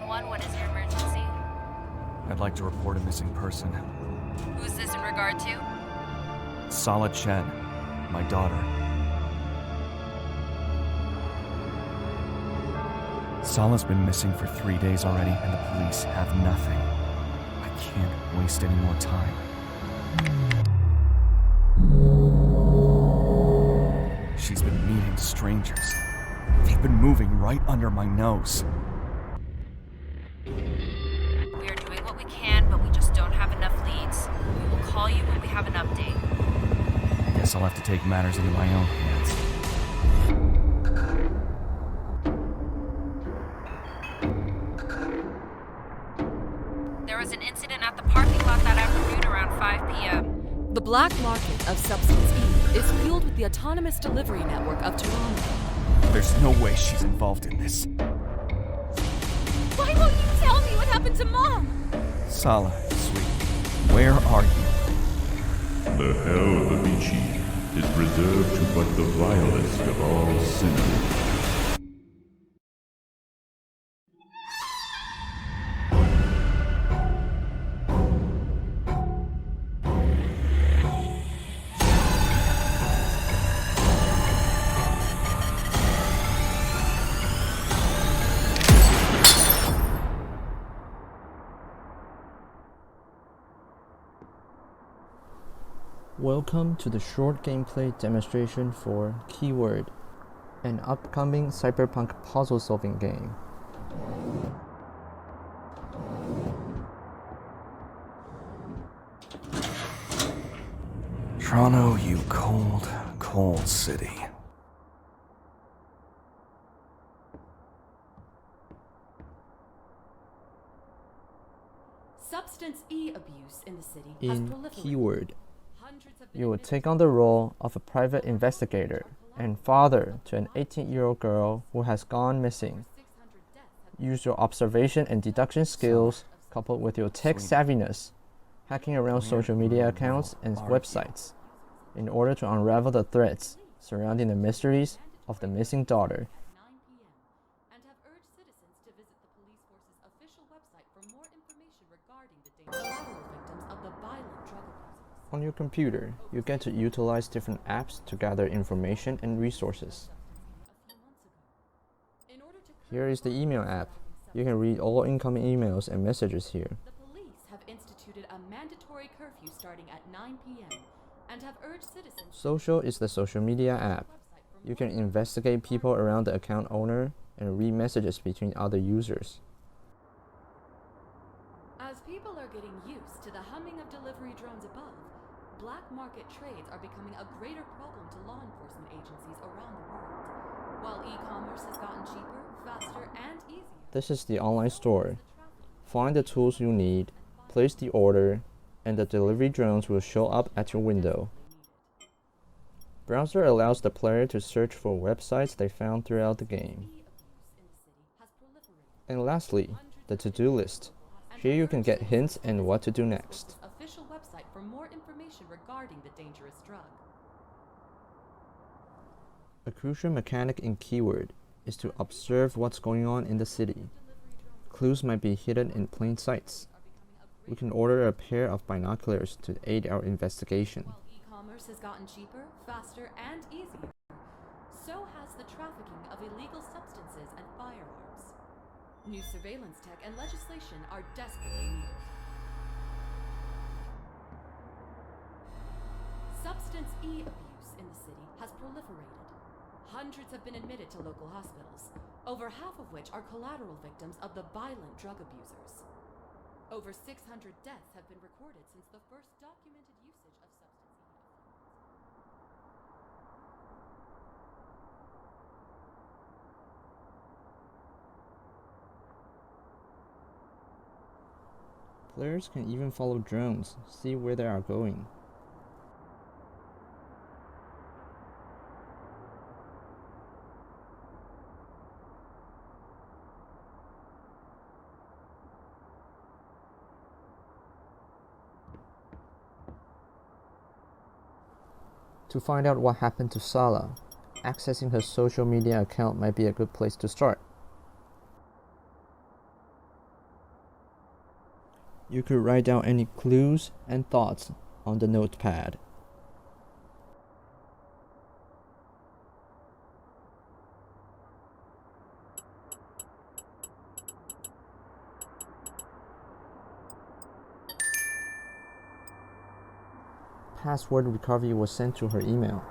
Speaker 7: 911, what is your emergency?
Speaker 8: I'd like to report a missing person.
Speaker 7: Who's this in regard to?
Speaker 8: Sala Chen, my daughter. Sala's been missing for 3 days already, and the police have nothing. I can't waste any more time. She's been meeting strangers. They've been moving right under my nose.
Speaker 7: We are doing what we can, but we just don't have enough leads. We will call you when we have an update.
Speaker 8: Guess I'll have to take matters into my own hands.
Speaker 7: There was an incident at the parking lot that afternoon around 5 p.m.
Speaker 9: The black market of Substance E is fueled with the autonomous delivery network of Toronto.
Speaker 8: There's no way she's involved in this.
Speaker 9: Why won't you tell me what happened to Mom?
Speaker 8: Sala, sweetie, where are you?
Speaker 10: The hell of Avicii is reserved to but the vilest of all sinners.
Speaker 11: Welcome to the short gameplay demonstration for Keyword, an upcoming cyberpunk puzzle-solving game.
Speaker 8: Toronto, you cold, cold city.
Speaker 9: Substance E abuse in the city has
Speaker 11: In
Speaker 9: proliferated.
Speaker 11: Keyword,
Speaker 9: Hundreds have been
Speaker 11: you will
Speaker 9: admitted
Speaker 11: take
Speaker 9: to
Speaker 11: on the role of a private investigator and father to an 18-year-old girl who has gone missing.
Speaker 9: 600 deaths have been
Speaker 11: Use your observation and deduction skills, coupled with your tech savviness, hacking around social media accounts and websites, in order to unravel the threads surrounding the mysteries of the missing daughter.
Speaker 9: at 9 p.m. and have urged citizens to visit the police force's official website for more information regarding the collateral victims of the violent drug abusers.
Speaker 11: On your computer, you get to utilize different apps to gather information and resources.
Speaker 9: A few months ago. In order to
Speaker 11: Here is the email app. You can read all incoming emails and messages here.
Speaker 9: The police have instituted a mandatory curfew starting at 9 p.m. and have urged citizens
Speaker 11: Social is the social media app. You can investigate people around the account owner and read messages between other users.
Speaker 9: As people are getting used to the humming of delivery drones above, black market trades are becoming a greater problem to law enforcement agencies around the world. While e-commerce has gotten cheaper, faster, and easier.
Speaker 11: This is the online store. Find the tools you need, place the order, and the delivery drones will show up at your window. Browser allows the player to search for websites they found throughout the game. And lastly, the to-do list. Here you can get hints and what to do next.
Speaker 9: Official website for more information regarding the dangerous drug.
Speaker 11: A crucial mechanic in Keyword is to observe what's going on in the city. Clues might be hidden in plain sight. We can order a pair of binoculars to aid our investigation.
Speaker 9: While e-commerce has gotten cheaper, faster, and easier, so has the trafficking of illegal substances and firearms. New surveillance tech and legislation are desperately needed. Substance E abuse in the city has proliferated. Hundreds have been admitted to local hospitals, over half of which are collateral victims of the violent drug abusers. Over 600 deaths have been recorded since the first documented usage of Substance E.
Speaker 11: Players can even follow drones, see where they are going. To find out what happened to Sala, accessing her social media account might be a good place to start. You could write down any clues and thoughts on the notepad. Password recovery was sent to her email.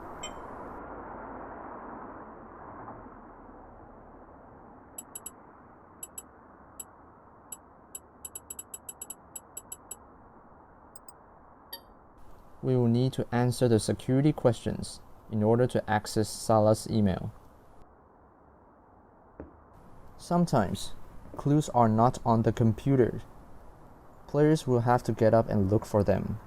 Speaker 11: We will need to answer the security questions in order to access Sala's email. Sometimes, clues are not on the computer. Players will have to get up and look for them.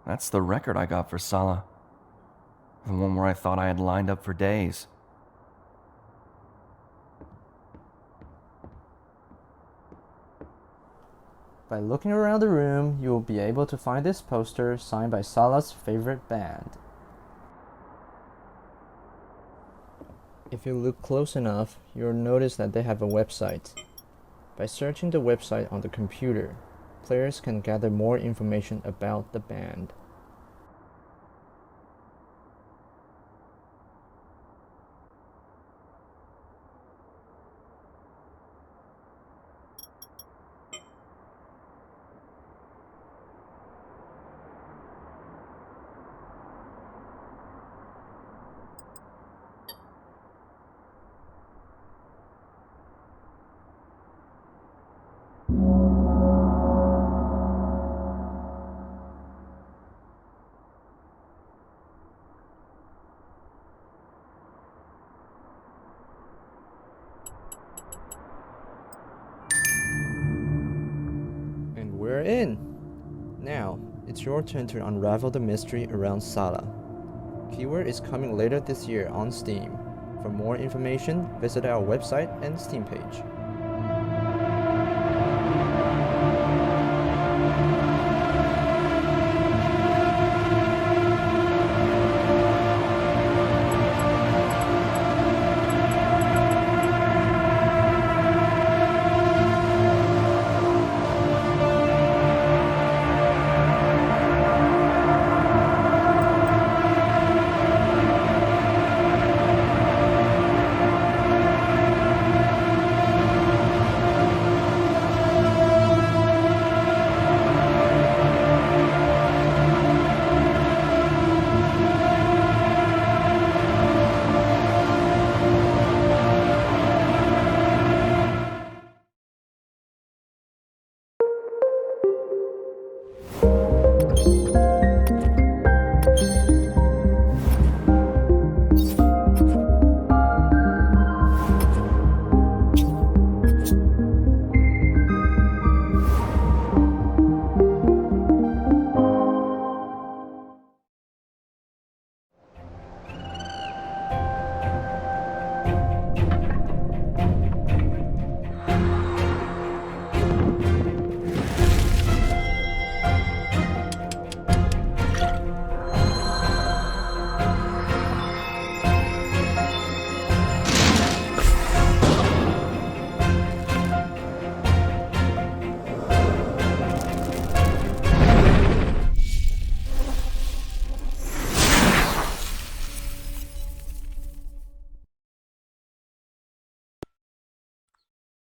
Speaker 8: That's the record I got for Sala. The one where I thought I had lined up for days.
Speaker 11: By looking around the room, you will be able to find this poster signed by Sala's favorite band. If you look close enough, you'll notice that they have a website. By searching the website on the computer, players can gather more information about the band. We're in! Now, it's your turn to unravel the mystery around Sala. Keyword is coming later this year on Steam. For more information, visit our website and Steam page.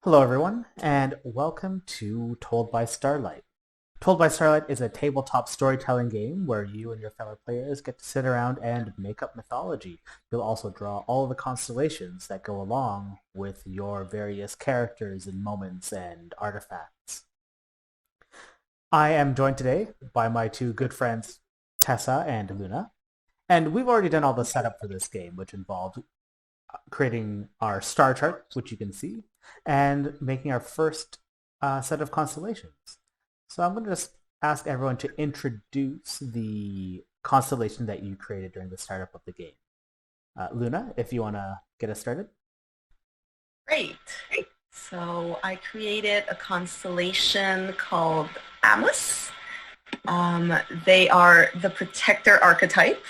Speaker 12: Hello everyone, and welcome to Told by Starlight. Told by Starlight is a tabletop storytelling game where you and your fellow players get to sit around and make up mythology. You'll also draw all of the constellations that go along with your various characters and moments and artifacts. I am joined today by my two good friends, Tessa and Luna, and we've already done all the setup for this game, which involved creating our star chart, which you can see, and making our first set of constellations. So I'm going to just ask everyone to introduce the constellation that you created during the startup of the game. Luna, if you want to get us started.
Speaker 13: Great. So I created a constellation called Amos. They are the protector archetype,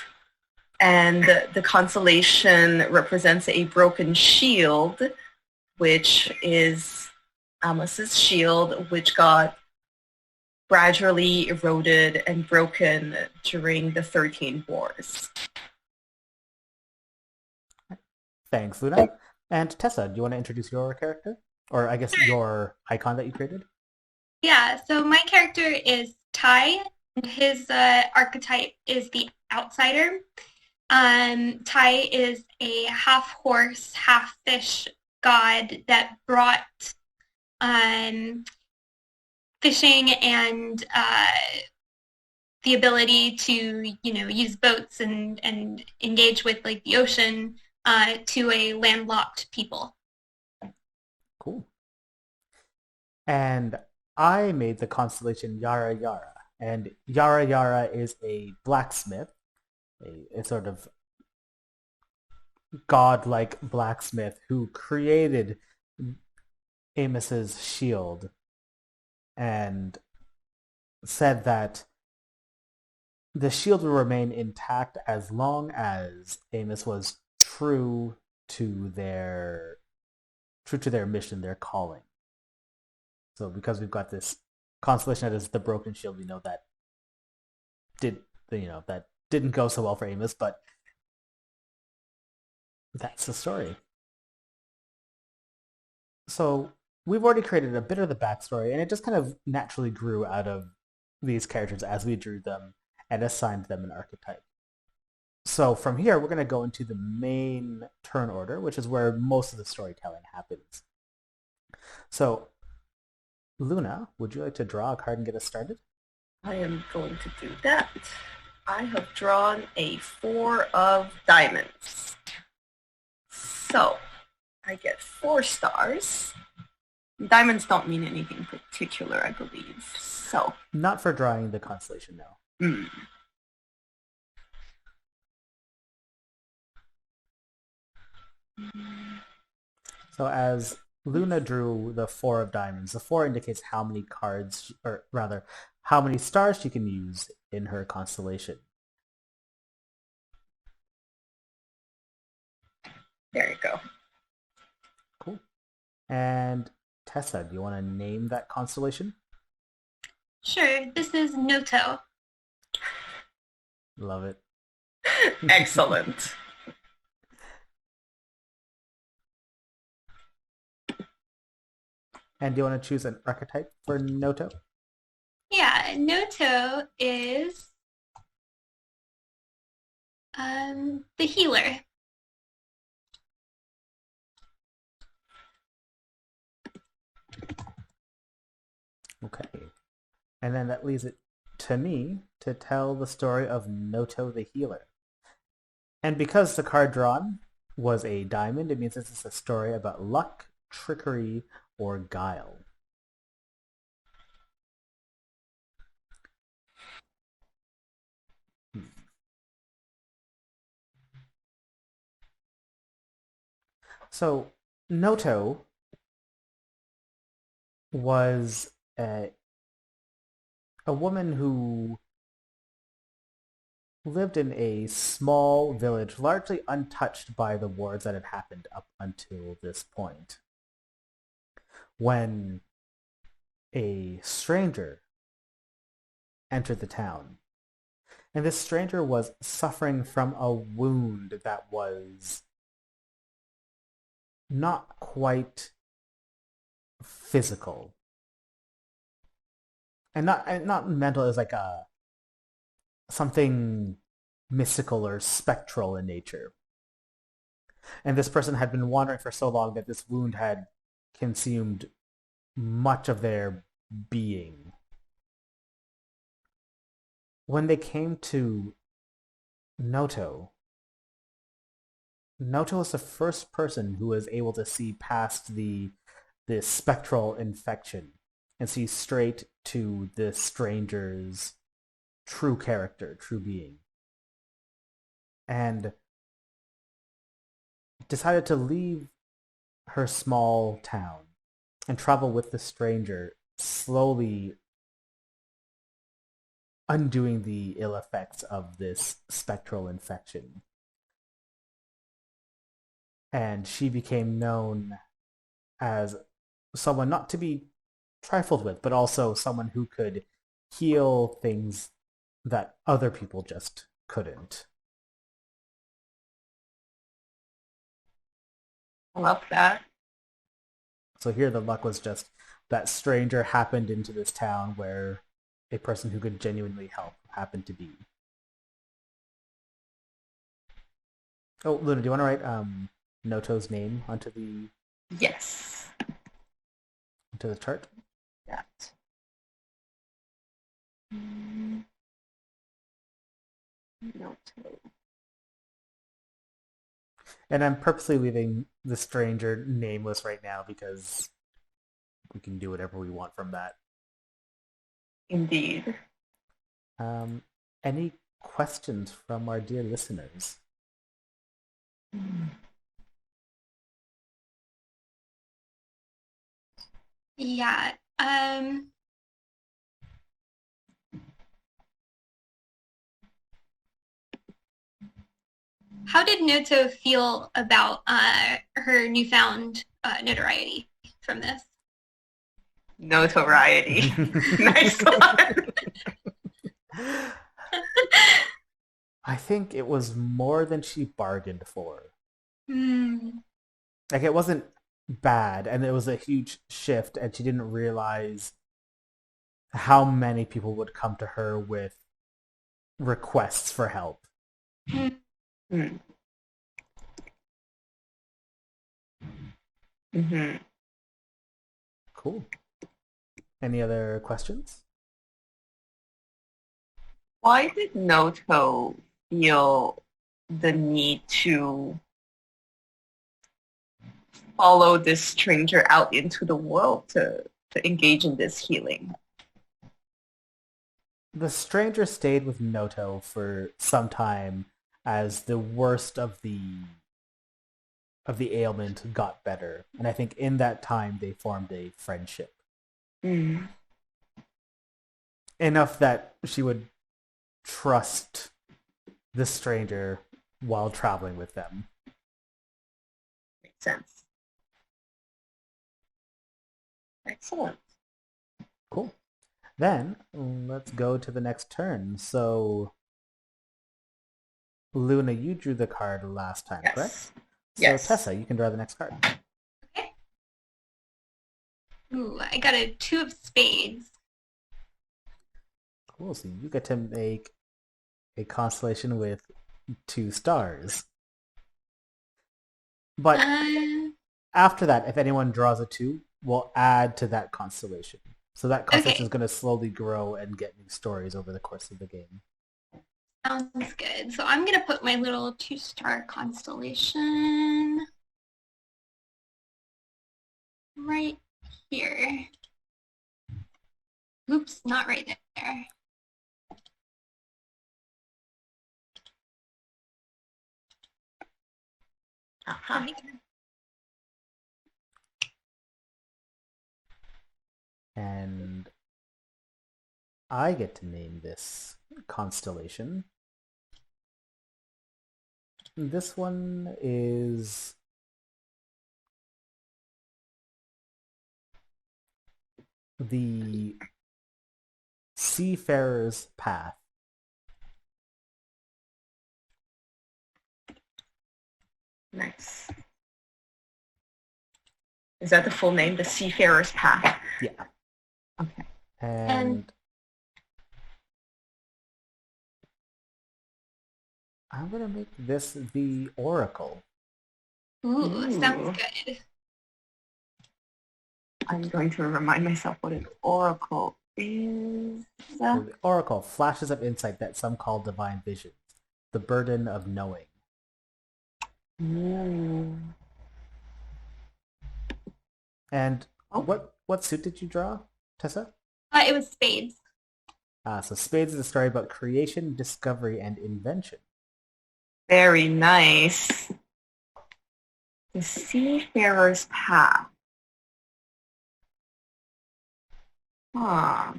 Speaker 13: and the constellation represents a broken shield, which is Amos's shield, which got gradually eroded and broken during the 13 Wars.
Speaker 12: Thanks, Luna. And Tessa, do you want to introduce your character? Or I guess your icon that you created?
Speaker 14: Yeah, so my character is Ty, and his archetype is the outsider. Ty is a half-horse, half-fish god that brought fishing and the ability to, use boats and engage with like the ocean to a landlocked people.
Speaker 12: Cool. And I made the constellation Yara Yara, and Yara Yara is a blacksmith, a sort of godlike blacksmith who created Amos's shield and said that the shield will remain intact as long as Amos was true to their mission, their calling. So because we've got this constellation that is the broken shield, we know that that didn't go so well for Amos, but that's the story. So we've already created a bit of the backstory, and it just kind of naturally grew out of these characters as we drew them and assigned them an archetype. So from here, we're going to go into the main turn order, which is where most of the storytelling happens. So Luna, would you like to draw a card and get us started?
Speaker 13: I am going to do that. I have drawn a 4 of diamonds. So I get 4 stars. Diamonds don't mean anything particular, I believe. So
Speaker 12: not for drawing the constellation, no. So as Luna drew the 4 of diamonds, the 4 indicates how many cards, or rather, how many stars she can use in her constellation.
Speaker 13: There you go.
Speaker 12: Cool. And Tessa, do you want to name that constellation?
Speaker 14: Sure, this is Noto.
Speaker 12: Love it.
Speaker 13: Excellent.
Speaker 12: And do you want to choose an archetype for Noto?
Speaker 14: Yeah, Noto is the healer.
Speaker 12: Okay. And then that leaves it to me to tell the story of Noto the healer. And because the card drawn was a diamond, it means this is a story about luck, trickery, or guile. So Noto was a woman who lived in a small village, largely untouched by the wars that had happened up until this point, when a stranger entered the town. And this stranger was suffering from a wound that was not quite physical. And not mental as like something mystical or spectral in nature. And this person had been wandering for so long that this wound had consumed much of their being. When they came to Noto, Noto was the first person who was able to see past this spectral infection and see straight to the stranger's true character, true being. And decided to leave her small town and travel with the stranger, slowly undoing the ill effects of this spectral infection. And she became known as someone not to be trifled with, but also someone who could heal things that other people just couldn't.
Speaker 13: I love that.
Speaker 12: So here the luck was just that stranger happened into this town where a person who could genuinely help happened to be. Oh, Luna, do you want to write Noto's name onto the
Speaker 13: Yes.
Speaker 12: onto the chart?
Speaker 13: That. Noto.
Speaker 12: And I'm purposely leaving the stranger nameless right now because we can do whatever we want from that.
Speaker 13: Indeed.
Speaker 12: Any questions from our dear listeners?
Speaker 14: Yeah. How did Noto feel about her newfound notoriety from this?
Speaker 13: Notoriety. Nice one.
Speaker 12: I think it was more than she bargained for.
Speaker 14: Hmm.
Speaker 12: Like, it wasn't bad, and it was a huge shift, and she didn't realize how many people would come to her with requests for help.
Speaker 13: Mm-hmm.
Speaker 12: Cool. Any other questions?
Speaker 13: Why did Noto feel the need to follow this stranger out into the world to engage in this healing?
Speaker 12: The stranger stayed with Noto for some time as the worst of the ailment got better. And I think in that time they formed a friendship.
Speaker 13: Mm.
Speaker 12: Enough that she would trust the stranger while traveling with them.
Speaker 13: Makes sense. Excellent.
Speaker 12: Cool. Then, let's go to the next turn. So, Luna, you drew the card last time, correct? So,
Speaker 13: Yes.
Speaker 12: Tessa, you can draw the next card.
Speaker 14: Okay. Ooh, I got a 2 of spades.
Speaker 12: Cool. So you get to make a constellation with 2 stars. But after that, if anyone draws a 2, we'll add to that constellation. So that constellation is going to slowly grow and get new stories over the course of the game.
Speaker 14: Sounds good. So I'm going to put my little 2-star constellation right here. Oops, not right there.
Speaker 13: Uh-huh.
Speaker 12: And I get to name this constellation. This one is the Seafarer's Path.
Speaker 13: Nice. Is that the full name? The Seafarer's Path?
Speaker 12: Yeah.
Speaker 13: Okay.
Speaker 12: And I'm going to make this the Oracle.
Speaker 14: Ooh, sounds good.
Speaker 13: I'm going to remind myself what an oracle is.
Speaker 12: So the Oracle, flashes of insight that some call divine visions, the burden of knowing. And what suit did you draw, Tessa?
Speaker 14: It was spades.
Speaker 12: So Spades is a story about creation, discovery, and invention.
Speaker 13: Very nice. The Seafarer's Path. Huh.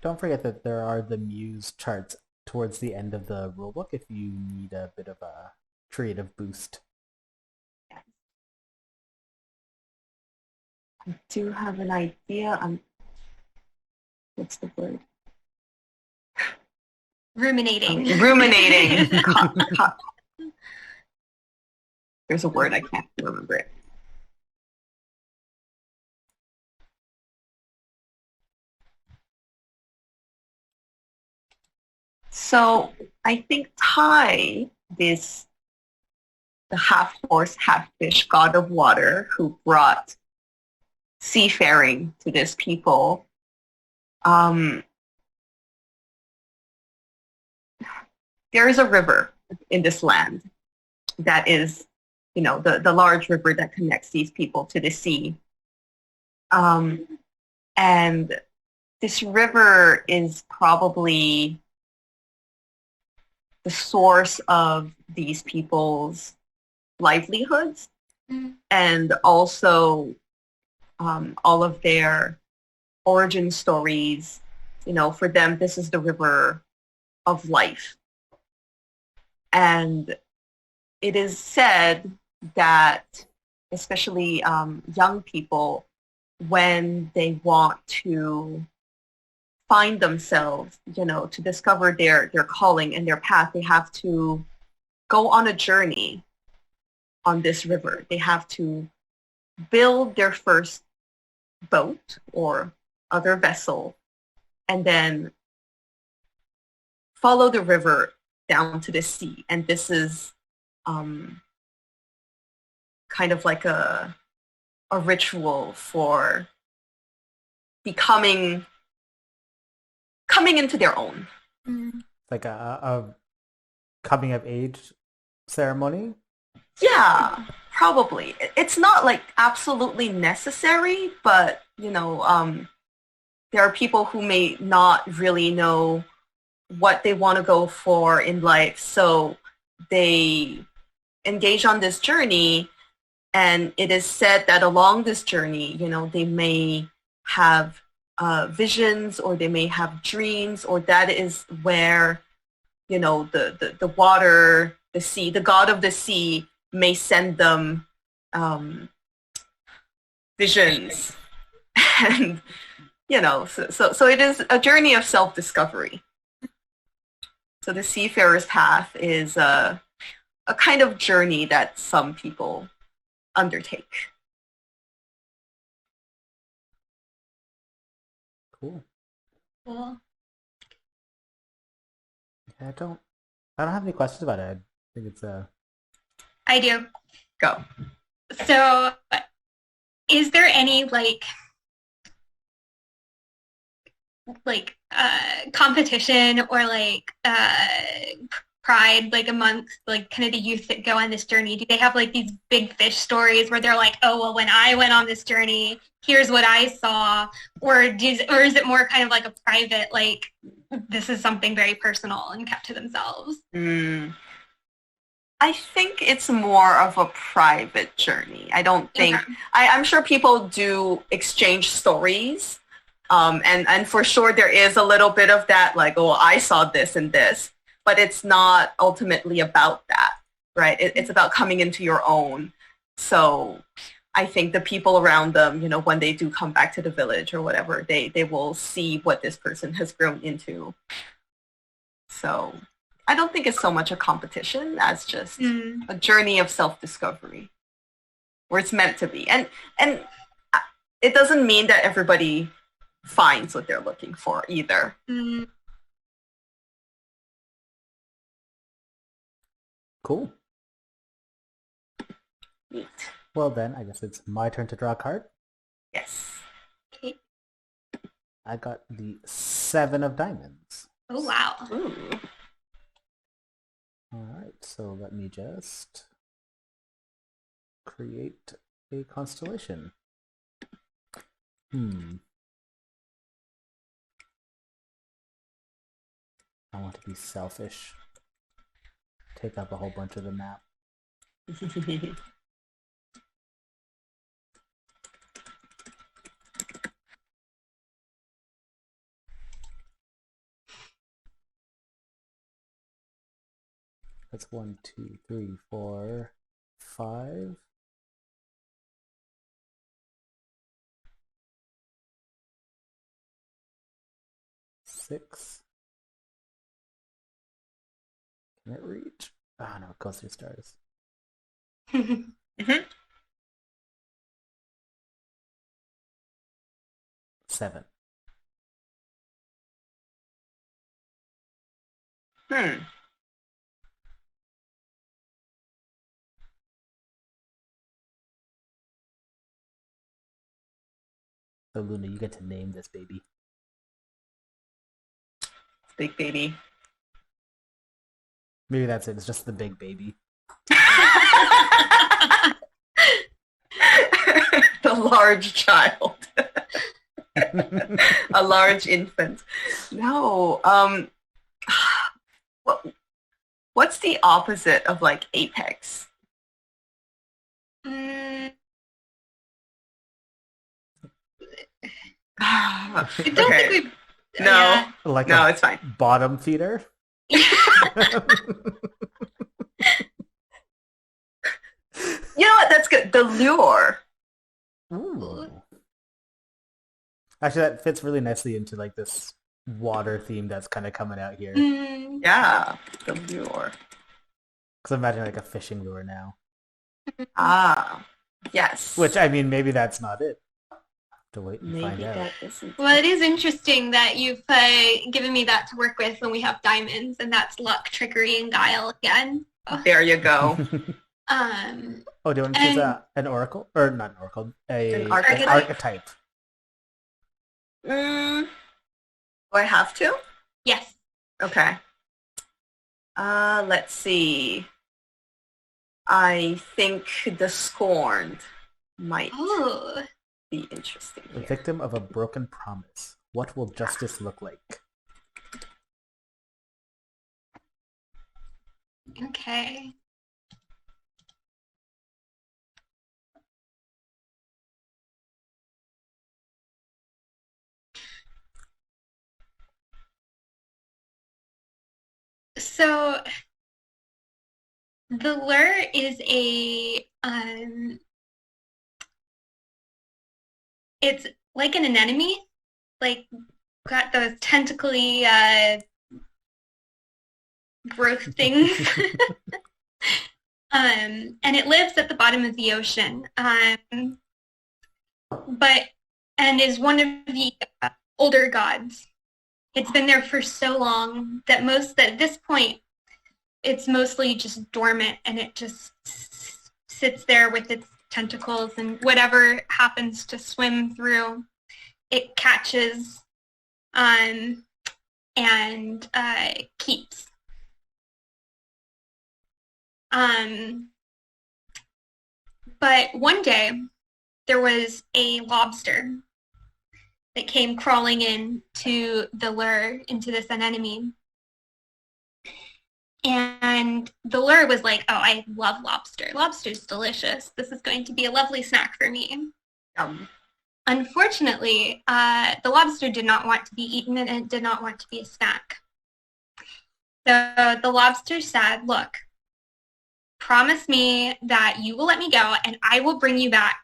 Speaker 12: Don't forget that there are the Muse charts towards the end of the rulebook if you need a bit of a creative boost.
Speaker 13: I do have an idea. What's the word?
Speaker 14: Ruminating.
Speaker 13: Ruminating. There's a word, I can't remember it. So I think Tai, the half horse, half fish god of water who brought seafaring to this people, there is a river in this land that is, the large river that connects these people to the sea. And this river is probably the source of these people's livelihoods and also all of their origin stories. For them, this is the river of life. And it is said that especially young people, when they want to find themselves, to discover their calling and their path, they have to go on a journey on this river. They have to build their first boat or other vessel and then follow the river down to the sea. And this is kind of like a ritual for coming into their own.
Speaker 12: Like a coming of age ceremony?
Speaker 13: Yeah, probably. It's not like absolutely necessary, but there are people who may not really know what they want to go for in life, so they engage on this journey. And it is said that along this journey, they may have visions, or they may have dreams, or that is where, the water, the sea, the god of the sea may send them visions. And, so it is a journey of self-discovery. So the Seafarer's Path is a kind of journey that some people undertake.
Speaker 12: Cool.
Speaker 14: Cool.
Speaker 12: I don't have any questions about it. I think it's
Speaker 14: I do.
Speaker 13: Go.
Speaker 14: So, is there any competition or pride amongst kind of the youth that go on this journey? Do they have these big fish stories where they're like, oh well, when I went on this journey, here's what I saw, or is it more kind of like a private, this is something very personal and kept to themselves?
Speaker 13: I think it's more of a private journey. I don't think I'm sure people do exchange stories, and for sure there is a little bit of that, oh, I saw this and this. But it's not ultimately about that, right? It's about coming into your own. So I think the people around them, when they do come back to the village or whatever, they will see what this person has grown into. So I don't think it's so much a competition as just a journey of self-discovery, where it's meant to be. And it doesn't mean that everybody finds what they're looking for either.
Speaker 12: Cool.
Speaker 13: Neat.
Speaker 12: Well then, I guess it's my turn to draw a card.
Speaker 13: Yes.
Speaker 14: Okay.
Speaker 12: I got the 7 of diamonds.
Speaker 14: Oh wow.
Speaker 13: Ooh.
Speaker 12: Alright, so let me just create a constellation. I want to be selfish. Take up a whole bunch of the map. That's 1, 2, 3, 4, 5. Six. Can it reach? Oh no, it goes through stars.
Speaker 13: Mm-hmm.
Speaker 12: 7. So Luna, you get to name this baby.
Speaker 13: Big baby.
Speaker 12: Maybe that's it. It's just the big baby.
Speaker 13: The large child. A large infant. No. What's the opposite of like apex?
Speaker 14: I don't think we.
Speaker 13: No,
Speaker 14: Yeah.
Speaker 12: Like
Speaker 13: no,
Speaker 12: a
Speaker 13: it's fine.
Speaker 12: bottom feeder.
Speaker 13: You know what? That's good. The lure.
Speaker 12: Ooh. Actually, that fits really nicely into like this water theme that's kind of coming out here.
Speaker 13: Yeah, the lure.
Speaker 12: Because imagine like a fishing lure now.
Speaker 13: Ah, yes.
Speaker 12: Which, I mean, maybe that's not it. To wait and
Speaker 13: Maybe
Speaker 12: find out.
Speaker 13: that isn't.
Speaker 14: Well, it is interesting that you've given me that to work with when we have diamonds, and that's luck, trickery, and guile again.
Speaker 13: There you go.
Speaker 12: Oh, do you want to choose an oracle? Or not an oracle,
Speaker 13: An
Speaker 12: an
Speaker 13: archetype?
Speaker 12: archetype.
Speaker 13: Do I have to?
Speaker 14: Yes.
Speaker 13: Okay. Let's see. I think the scorned might be interesting.
Speaker 12: The victim of a broken promise. What will justice look like?
Speaker 14: Okay. So the lure is a it's like an anemone, like got those tentacly growth things. And it lives at the bottom of the ocean. And is one of the older gods. It's been there for so long that at this point, it's mostly just dormant, and it just sits there with its tentacles, and whatever happens to swim through, it catches and keeps. But one day, there was a lobster that came crawling into the lure, into this anemone. And the lure was like, oh, I love lobster. Lobster's delicious. This is going to be a lovely snack for me. Unfortunately, the lobster did not want to be eaten, and it did not want to be a snack. So the lobster said, look, promise me that you will let me go, and I will bring you back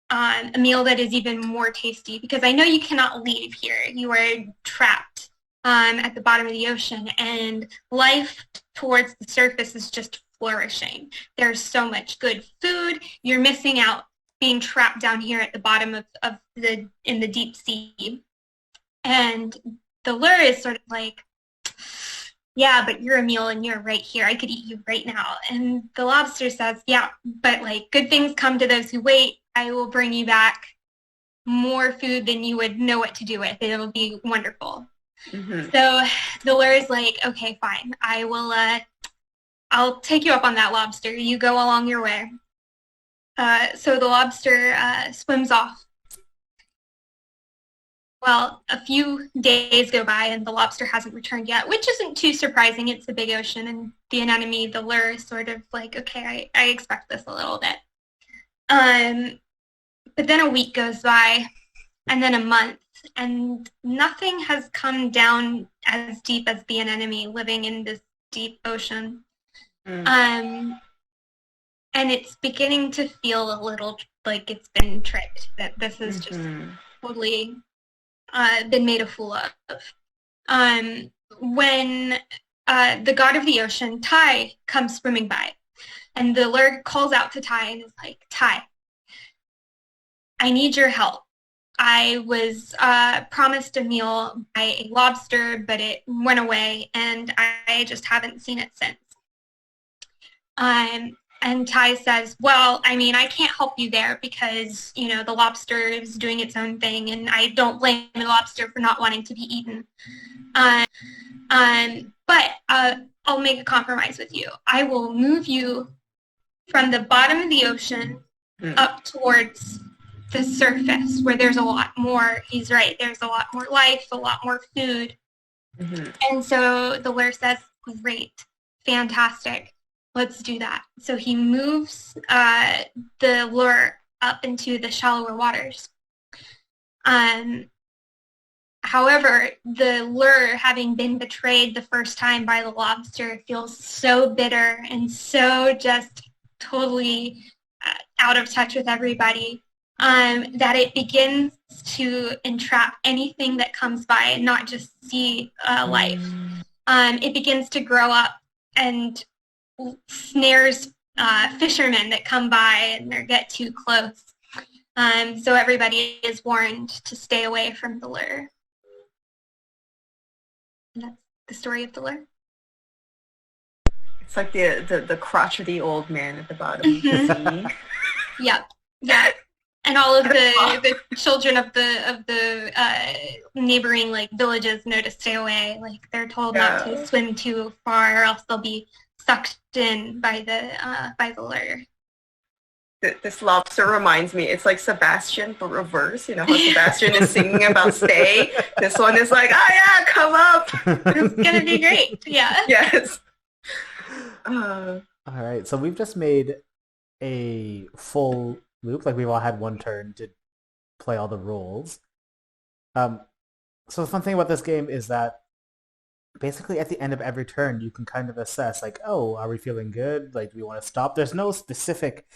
Speaker 14: a meal that is even more tasty, because I know you cannot leave here. You are trapped at the bottom of the ocean, and life towards the surface is just flourishing. There's so much good food. You're missing out being trapped down here at the bottom in the deep sea. And the lure is sort of like, yeah, but you're a meal and you're right here. I could eat you right now. And the lobster says, yeah, but like good things come to those who wait. I will bring you back more food than you would know what to do with. It'll be wonderful. Mm-hmm. So the lure is like, okay, fine. I'll take you up on that, lobster. You go along your way. So the lobster swims off. Well, a few days go by and the lobster hasn't returned yet, which isn't too surprising. It's the big ocean, and the anemone, the lure, is sort of like, okay, I expect this a little bit. But then a week goes by, and then a month, and nothing has come down as deep as the anemone living in this deep ocean. And it's beginning to feel a little like it's been tricked, that this is just totally been made a fool of. When the god of the ocean, Tai, comes swimming by, and the lure calls out to Tai and is like, Tai, I need your help. I was promised a meal by a lobster, but it went away, and I just haven't seen it since. And Tai says, well, I mean, I can't help you there because, you know, the lobster is doing its own thing, and I don't blame the lobster for not wanting to be eaten. But I'll make a compromise with you. I will move you from the bottom of the ocean up towards the surface where there's a lot more. He's right. There's a lot more life, a lot more food. And so the lure says, great, fantastic. Let's do that. So he moves the lure up into the shallower waters. However, the lure, having been betrayed the first time by the lobster, feels so bitter and so just totally out of touch with everybody that it begins to entrap anything that comes by, not just sea life. It begins to grow up and snares fishermen that come by and they get too close. So everybody is warned to stay away from the lure. And that's the story of the lure.
Speaker 13: It's like the crotchety old man at the bottom of the sea.
Speaker 14: Yep. Yeah. And all of the children of the neighboring like villages know to stay away. Like they're told not to swim too far, or else they'll be sucked in by the lure.
Speaker 13: This lobster reminds me, it's like Sebastian but reverse. You know how Sebastian is singing about stay? This one is like, oh yeah, come up.
Speaker 14: It's gonna be great. Yeah.
Speaker 13: Yes.
Speaker 12: All right, so we've just made a full loop. Like we've all had one turn to play all the roles. So the fun thing about this game is that basically at the end of every turn you can kind of assess like, oh, are we feeling good? Like, do we want to stop? There's no specific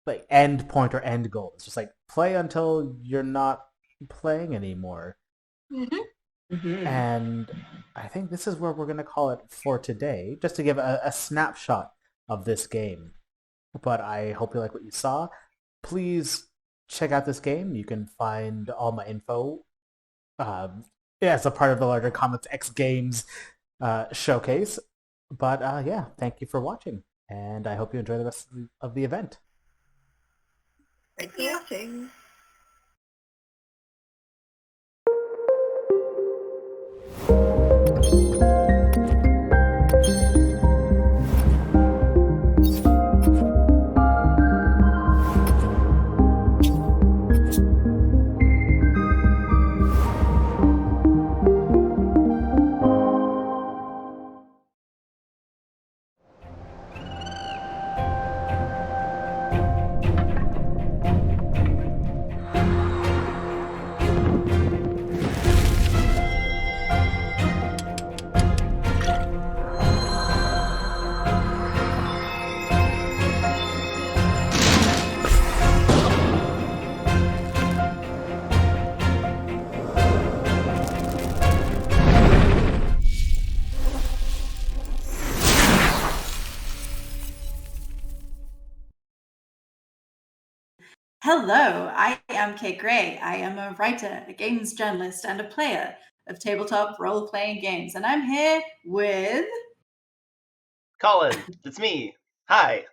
Speaker 12: like end point or end goal. It's just like play until you're not playing anymore. And I think this is where we're going to call it for today, just to give a snapshot of this game. But I hope you like what you saw. Please check out this game. You can find all my info as a part of the larger Comics X Games showcase. But yeah, thank you for watching, and I hope you enjoy the rest of the event.
Speaker 13: Thanks for watching.
Speaker 15: Hello, I am Kate Gray. I am a writer, a games journalist, and a player of tabletop role-playing games. And I'm here with...
Speaker 16: Colin, it's me. Hi.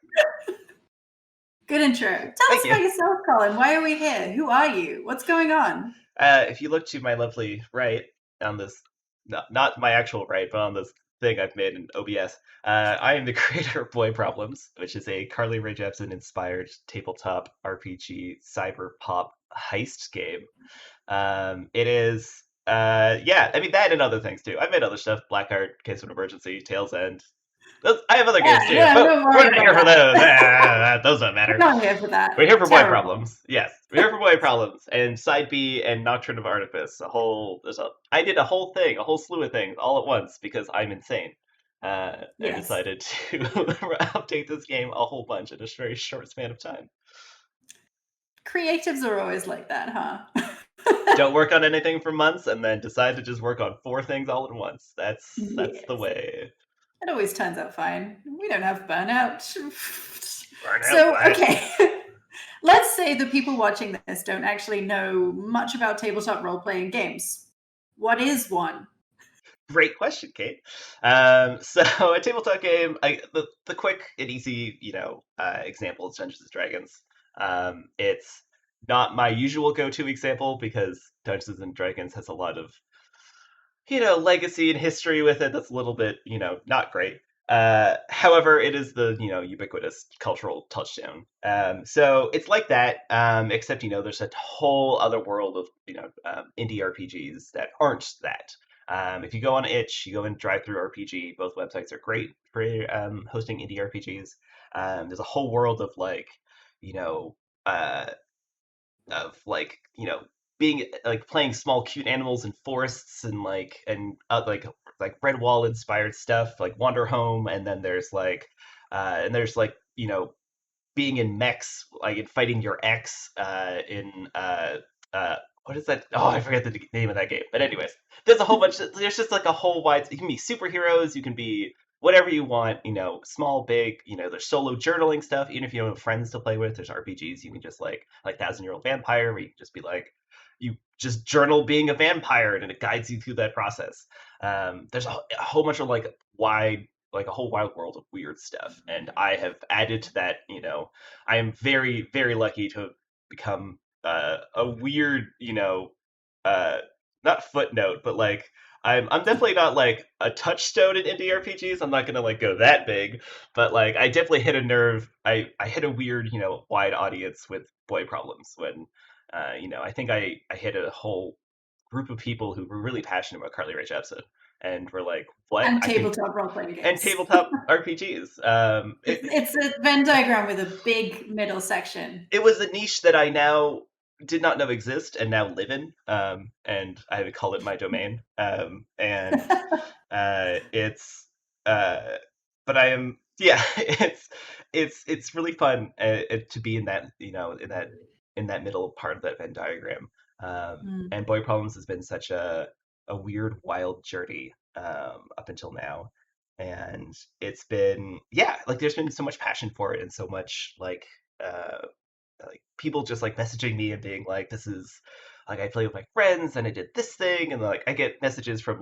Speaker 15: Good intro. Tell us about yourself, Colin. Why are we here? Who are you? What's going on?
Speaker 16: If you look to my lovely right on this, not my actual right, but on this thing I've made in OBS, I am the creator of Boy Problems, which is a Carly Rae Jepsen-inspired tabletop RPG cyber pop heist game. It is, yeah, I mean, that and other things too. I've made other stuff, Blackheart, Case of an Emergency, Tales End. I have other games too, but we're not here for those. Those don't matter.
Speaker 15: We're not here for that.
Speaker 16: We're here for Boy Problems. Yes, we're here for Boy Problems and Side B and Nocturne of Artifice. I did a whole thing, a whole slew of things all at once because I'm insane. and
Speaker 15: Yes.
Speaker 16: decided to update this game a whole bunch in a very short span of time.
Speaker 15: Creatives are always like that, huh?
Speaker 16: Don't work on anything for months and then decide to just work on 4 things all at once. That's the
Speaker 15: Yes.
Speaker 16: way.
Speaker 15: It always turns out fine. We don't have burnout.
Speaker 16: Burnout,
Speaker 15: So,
Speaker 16: what?
Speaker 15: okay. Let's say the people watching this don't actually know much about tabletop role-playing games. What is one?
Speaker 16: Great question, Kate. So a tabletop game, the quick and easy, example is Dungeons and Dragons. It's not my usual go-to example because Dungeons and Dragons has a lot of, legacy and history with it that's a little bit, not great. However, it is the, ubiquitous cultural touchstone. So it's like that, except, there's a whole other world of, indie RPGs that aren't that. If you go on itch, you go in Drive-Thru RPG, both websites are great for hosting indie RPGs. There's a whole world of being playing small cute animals in forests and like Redwall inspired stuff like Wander Home, and then there's being in mechs, like in fighting your ex what is that? Oh, I forget the name of that game. But anyways, there's a whole bunch. There's just like a whole wide. You can be superheroes. You can be whatever you want. Small, big. There's solo journaling stuff. Even if you don't have friends to play with, there's RPGs. You can just like 1,000-Year-Old Vampire, where you can just be like, you just journal being a vampire, and it guides you through that process. There's a whole bunch of a whole wild world of weird stuff, and I have added to that. I am very, very lucky to have become a weird, not footnote, but I'm definitely not a touchstone in indie RPGs. I'm not gonna go that big, but I definitely hit a nerve. I hit a weird, wide audience with Boy Problems when, I think I hit a whole group of people who were really passionate about Carly Rae Jepsen. And we're like, what?
Speaker 15: And tabletop role-playing games.
Speaker 16: And tabletop RPGs.
Speaker 15: It's a Venn diagram with a big middle section.
Speaker 16: It was a niche that I now did not know exist and now live in, and I would call it my domain. But I am, yeah, it's really fun to be in that, in that middle part of that Venn diagram. And Boy Problems has been such a weird, wild journey up until now, and it's been there's been so much passion for it and so much people just messaging me and being like, this is I play with my friends and I did this thing, and I get messages from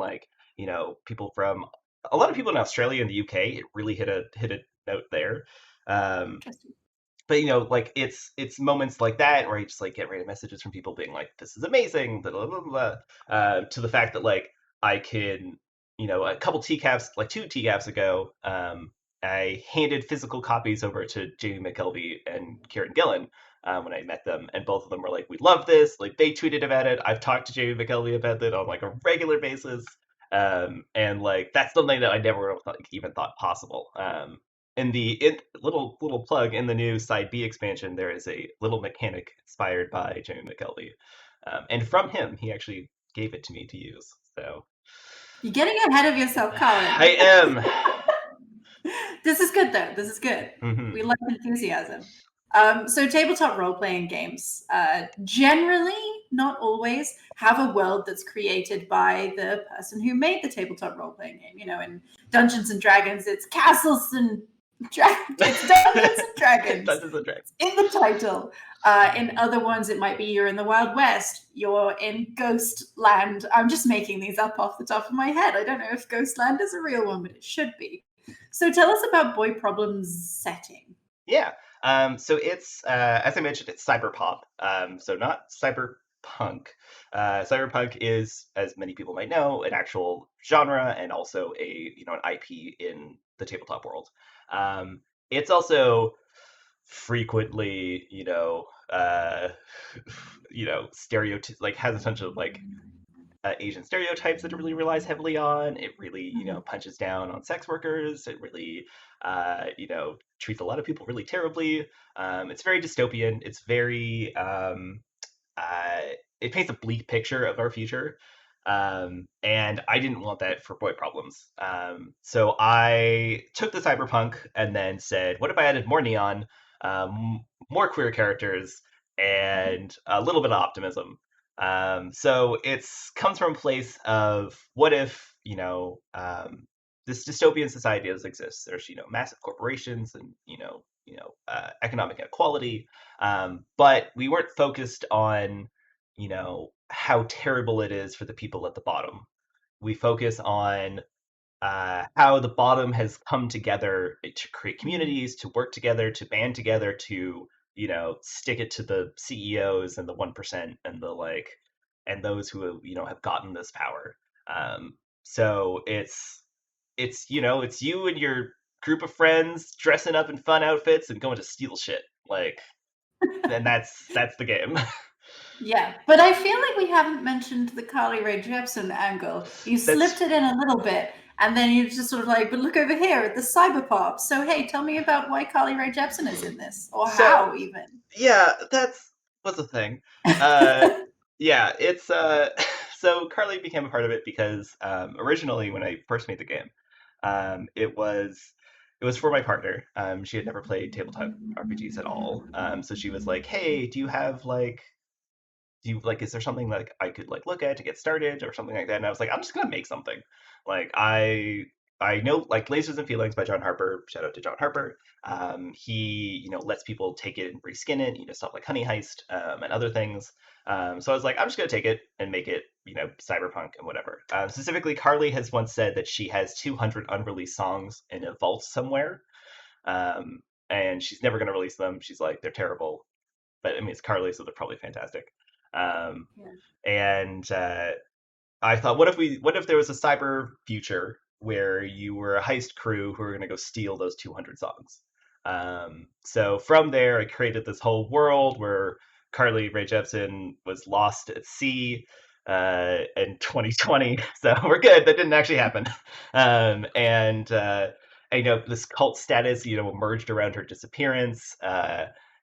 Speaker 16: people from a lot of people in Australia and the UK. It really hit a note there. But it's moments like that where you just get random messages from people being like, this is amazing, blah, blah, blah, blah, to the fact that I can, a couple TCAFs, 2 TCAFs ago, I handed physical copies over to Jamie McKelvey and Kieran Gillen when I met them, and both of them were like, we love this. They tweeted about it. I've talked to Jamie McKelvey about it on a regular basis, and that's something that I never even thought possible. In little plug, in the new Side B expansion, there is a little mechanic inspired by Jamie McKelvey, and from him, he actually gave it to me to use. So
Speaker 15: you're getting ahead of yourself, Colin.
Speaker 16: I am.
Speaker 15: This is good, though. This is good.
Speaker 16: Mm-hmm.
Speaker 15: We like enthusiasm. So tabletop role-playing games generally, not always, have a world that's created by the person who made the tabletop role-playing game. In Dungeons and Dragons, it's castles and dragons. It's Dungeons and Dragons.
Speaker 16: Dungeons and Dragons.
Speaker 15: In the title. In other ones, it might be you're in the Wild West. You're in Ghostland. I'm just making these up off the top of my head. I don't know if Ghostland is a real one, but it should be. So tell us about Boy Problems' setting.
Speaker 16: Yeah. So it's, as I mentioned, it's cyberpop. So not cyberpunk. Cyberpunk is, as many people might know, an actual genre and also an IP in the tabletop world. It's also frequently, stereotypes, has a bunch of Asian stereotypes that it really relies heavily on. It really, punches down on sex workers. It really, treats a lot of people really terribly. It's very dystopian. It's very, it paints a bleak picture of our future. And I didn't want that for Boy Problems. So I took the cyberpunk and then said, what if I added more neon, more queer characters, and a little bit of optimism? So it's comes from a place of what if, this dystopian society does exist. There's, massive corporations and, economic inequality. But we weren't focused on, how terrible it is for the people at the bottom. We focus on how the bottom has come together to create communities, to work together, to band together, to stick it to the CEOs and the 1% and and those who have gotten this power. So it's you and your group of friends dressing up in fun outfits and going to steal shit, and that's the game.
Speaker 15: Yeah, but I feel like we haven't mentioned the Carly Rae Jepsen angle. You slipped it in a little bit, and then you just sort of but look over here at the cyberpop. So hey, tell me about why Carly Rae Jepsen is in this, or how even.
Speaker 16: Yeah, that's what's the thing. Yeah, it's so Carly became a part of it because originally when I first made the game, it was for my partner. She had never played tabletop RPGs at all. So she was like, "Hey, do you have is there something I could look at to get started or something like that?" And I was like, I'm just gonna make something. I know Lasers and Feelings by John Harper. Shout out to John Harper. He lets people take it and reskin it. Stuff like Honey Heist and other things. So I was like, I'm just gonna take it and make it cyberpunk and whatever. Specifically, Carly has once said that she has 200 unreleased songs in a vault somewhere, and she's never gonna release them. She's like, they're terrible, but I mean it's Carly, so they're probably fantastic. And I thought, what if there was a cyber future where you were a heist crew who were going to go steal those 200 songs? So from there, I created this whole world where Carly Rae Jepsen was lost at sea in 2020. So we're good. That didn't actually happen. And this cult status, emerged around her disappearance.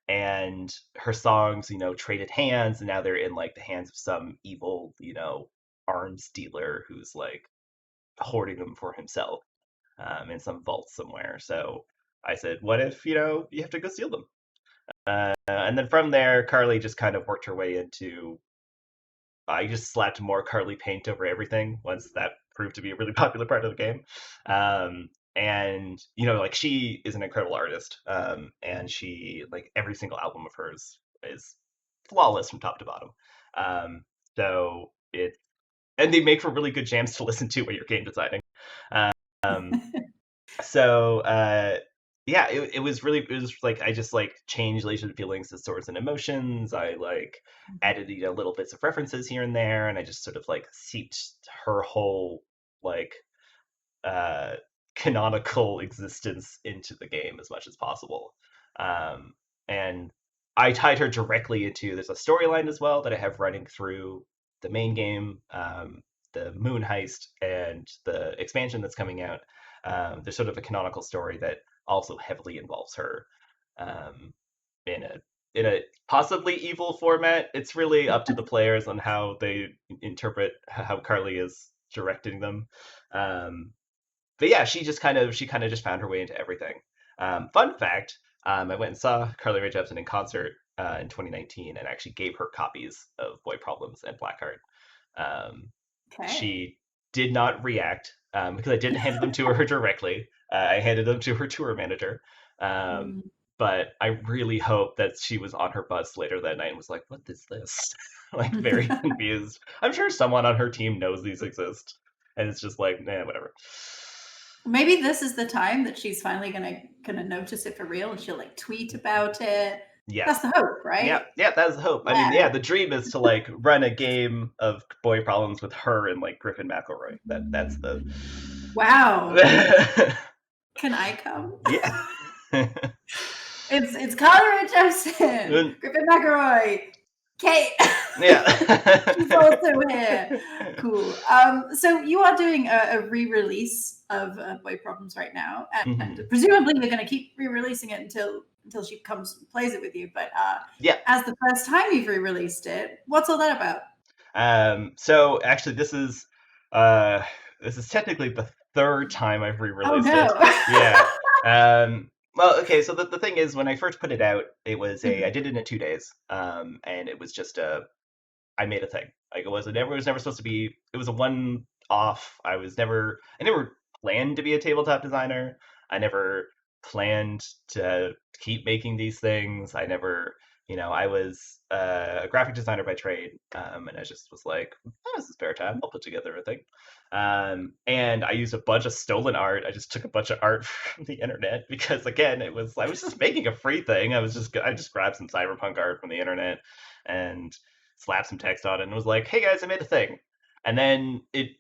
Speaker 16: And her songs, traded hands, and now they're in the hands of some evil, arms dealer who's hoarding them for himself in some vault somewhere. So I said, what if, you have to go steal them? And then from there, Carly just kind of worked her way into, I just slapped more Carly paint over everything once that proved to be a really popular part of the game. And she is an incredible artist, and she every single album of hers is flawless from top to bottom. So and they make for really good jams to listen to when you're game designing. Yeah, it was I just changed Lasers and Feelings to Swords and Emotions. I added little bits of references here and there, and I just sort of seeped her whole canonical existence into the game as much as possible. And I tied her directly into, there's a storyline as well that I have running through the main game, the Moon Heist, and the expansion that's coming out. There's sort of a canonical story that also heavily involves her in a possibly evil format. It's really up to the players on how they interpret how Carly is directing them. But yeah, she kind of just found her way into everything. Fun fact, I went and saw Carly Rae Jepsen in concert in 2019 and actually gave her copies of Boy Problems and Blackheart. She did not react because I didn't hand them to her directly. I handed them to her tour manager. But I really hope that she was on her bus later that night and was like, what is this? Very confused. I'm sure someone on her team knows these exist. And it's just nah, whatever.
Speaker 15: Maybe this is the time that she's finally gonna notice it for real, and she'll tweet about it.
Speaker 16: Yeah,
Speaker 15: that's the hope, right?
Speaker 16: Yeah, that's the hope. Yeah. I mean, the dream is to run a game of Boy Problems with her and Griffin McElroy. That's the
Speaker 15: wow. Can I come?
Speaker 16: Yeah.
Speaker 15: It's Carly Rae Jepsen, Griffin McElroy, Kate.
Speaker 16: Yeah.
Speaker 15: She's also here. Cool. So you are doing a re-release of Boy Problems right now, and presumably you're going to keep re-releasing it until she comes and plays it with you. But
Speaker 16: yeah,
Speaker 15: as the first time you've re-released it, what's all that about?
Speaker 16: So actually, this is technically the third time I've re-released
Speaker 15: no.
Speaker 16: it. Yeah. Well, okay. So the thing is, when I first put it out, it was I did it in 2 days, and it was just I made a thing. Like it was never supposed to be. It was a one-off. I never planned to be a tabletop designer. I never planned to keep making these things. I never, I was a graphic designer by trade, and I just was like, this is spare time. I'll put together a thing. And I used a bunch of stolen art. I just took a bunch of art from the internet because, again, I was just making a free thing. I just grabbed some cyberpunk art from the internet and slapped some text on it and was like, "Hey guys, I made a thing." And then and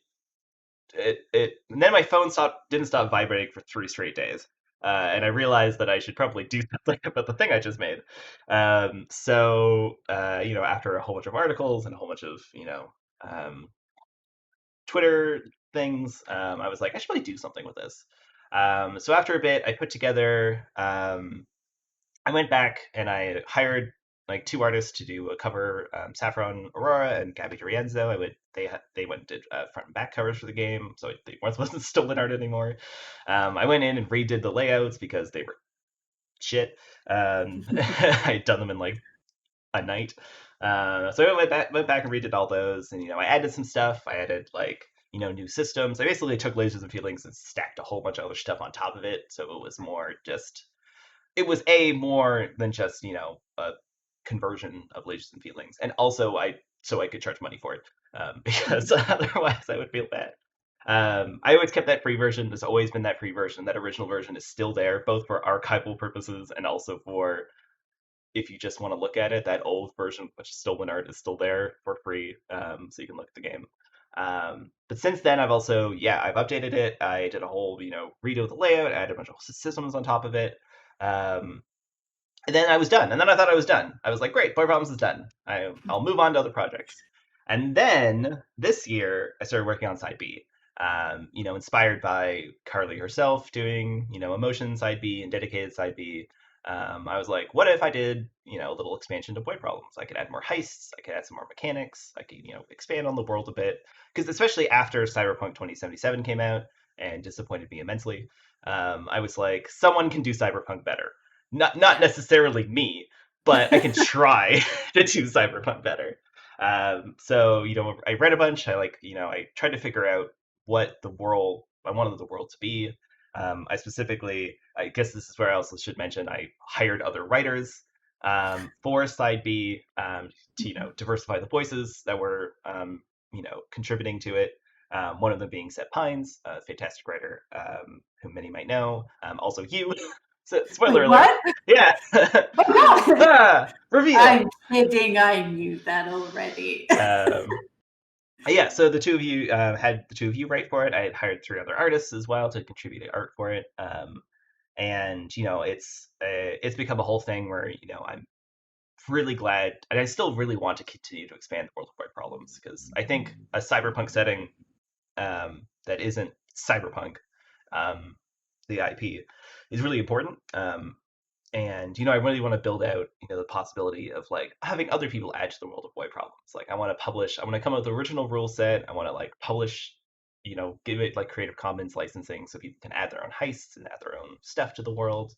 Speaker 16: then my phone didn't stop vibrating for 3 straight days. And I realized that I should probably do something about the thing I just made. So after a whole bunch of articles and a whole bunch of Twitter things, I was like, I should probably do something with this. So after a bit, I put together. I went back and I hired like 2 artists to do a cover, Saffron Aurora and Gabby D'Arienzo. They went and did front and back covers for the game, so they wasn't stolen art anymore. I went in and redid the layouts because they were shit. I had done them in like a night. So I went back and redid all those, and I added some stuff. I added like new systems. I basically took Lasers and Feelings and stacked a whole bunch of other stuff on top of it, so it was more than just a conversion of Lasers and Feelings, and also so I could charge money for it, because otherwise I would feel bad. I always kept that free version. There's always been that free version. That original version is still there, both for archival purposes and also for if you just want to look at it. That old version, which is stolen art, is still there for free, so you can look at the game. But since then, I've updated it. I did a whole redo of the layout. I added a bunch of systems on top of it. And then I was done. And then I thought I was done. I was like, great, Boy Problems is done. I'll move on to other projects. And then this year, I started working on Side B. Inspired by Carly herself doing, Emotion Side B and Dedicated Side B. I was like, what if I did, a little expansion to Boy Problems? I could add more heists. I could add some more mechanics. I could, expand on the world a bit. Because especially after Cyberpunk 2077 came out and disappointed me immensely, I was like, someone can do Cyberpunk better. Not necessarily me, but I can try to do Cyberpunk better. So I read a bunch. I tried to figure out what the world I wanted the world to be. I guess this is where I also should mention, I hired other writers for Side B to diversify the voices that were contributing to it. One of them being Seth Pines, a fantastic writer who many might know. Also you. So, spoiler alert.
Speaker 15: What?
Speaker 16: Yeah.
Speaker 15: Oh, no.
Speaker 16: Reveal.
Speaker 15: I'm kidding. I knew that already.
Speaker 16: Yeah, so the two of you had the two of you write for it. I had hired 3 other artists as well to contribute art for it. And it's become a whole thing where I'm really glad, and I still really want to continue to expand the world of Boy Problems, because I think a cyberpunk setting that isn't cyberpunk, the IP, is really important. And I really want to build out the possibility of like having other people add to the world of Boy Problems. Like I want to come up with the original rule set. I want to like publish, give it like Creative Commons licensing so people can add their own heists and add their own stuff to the world.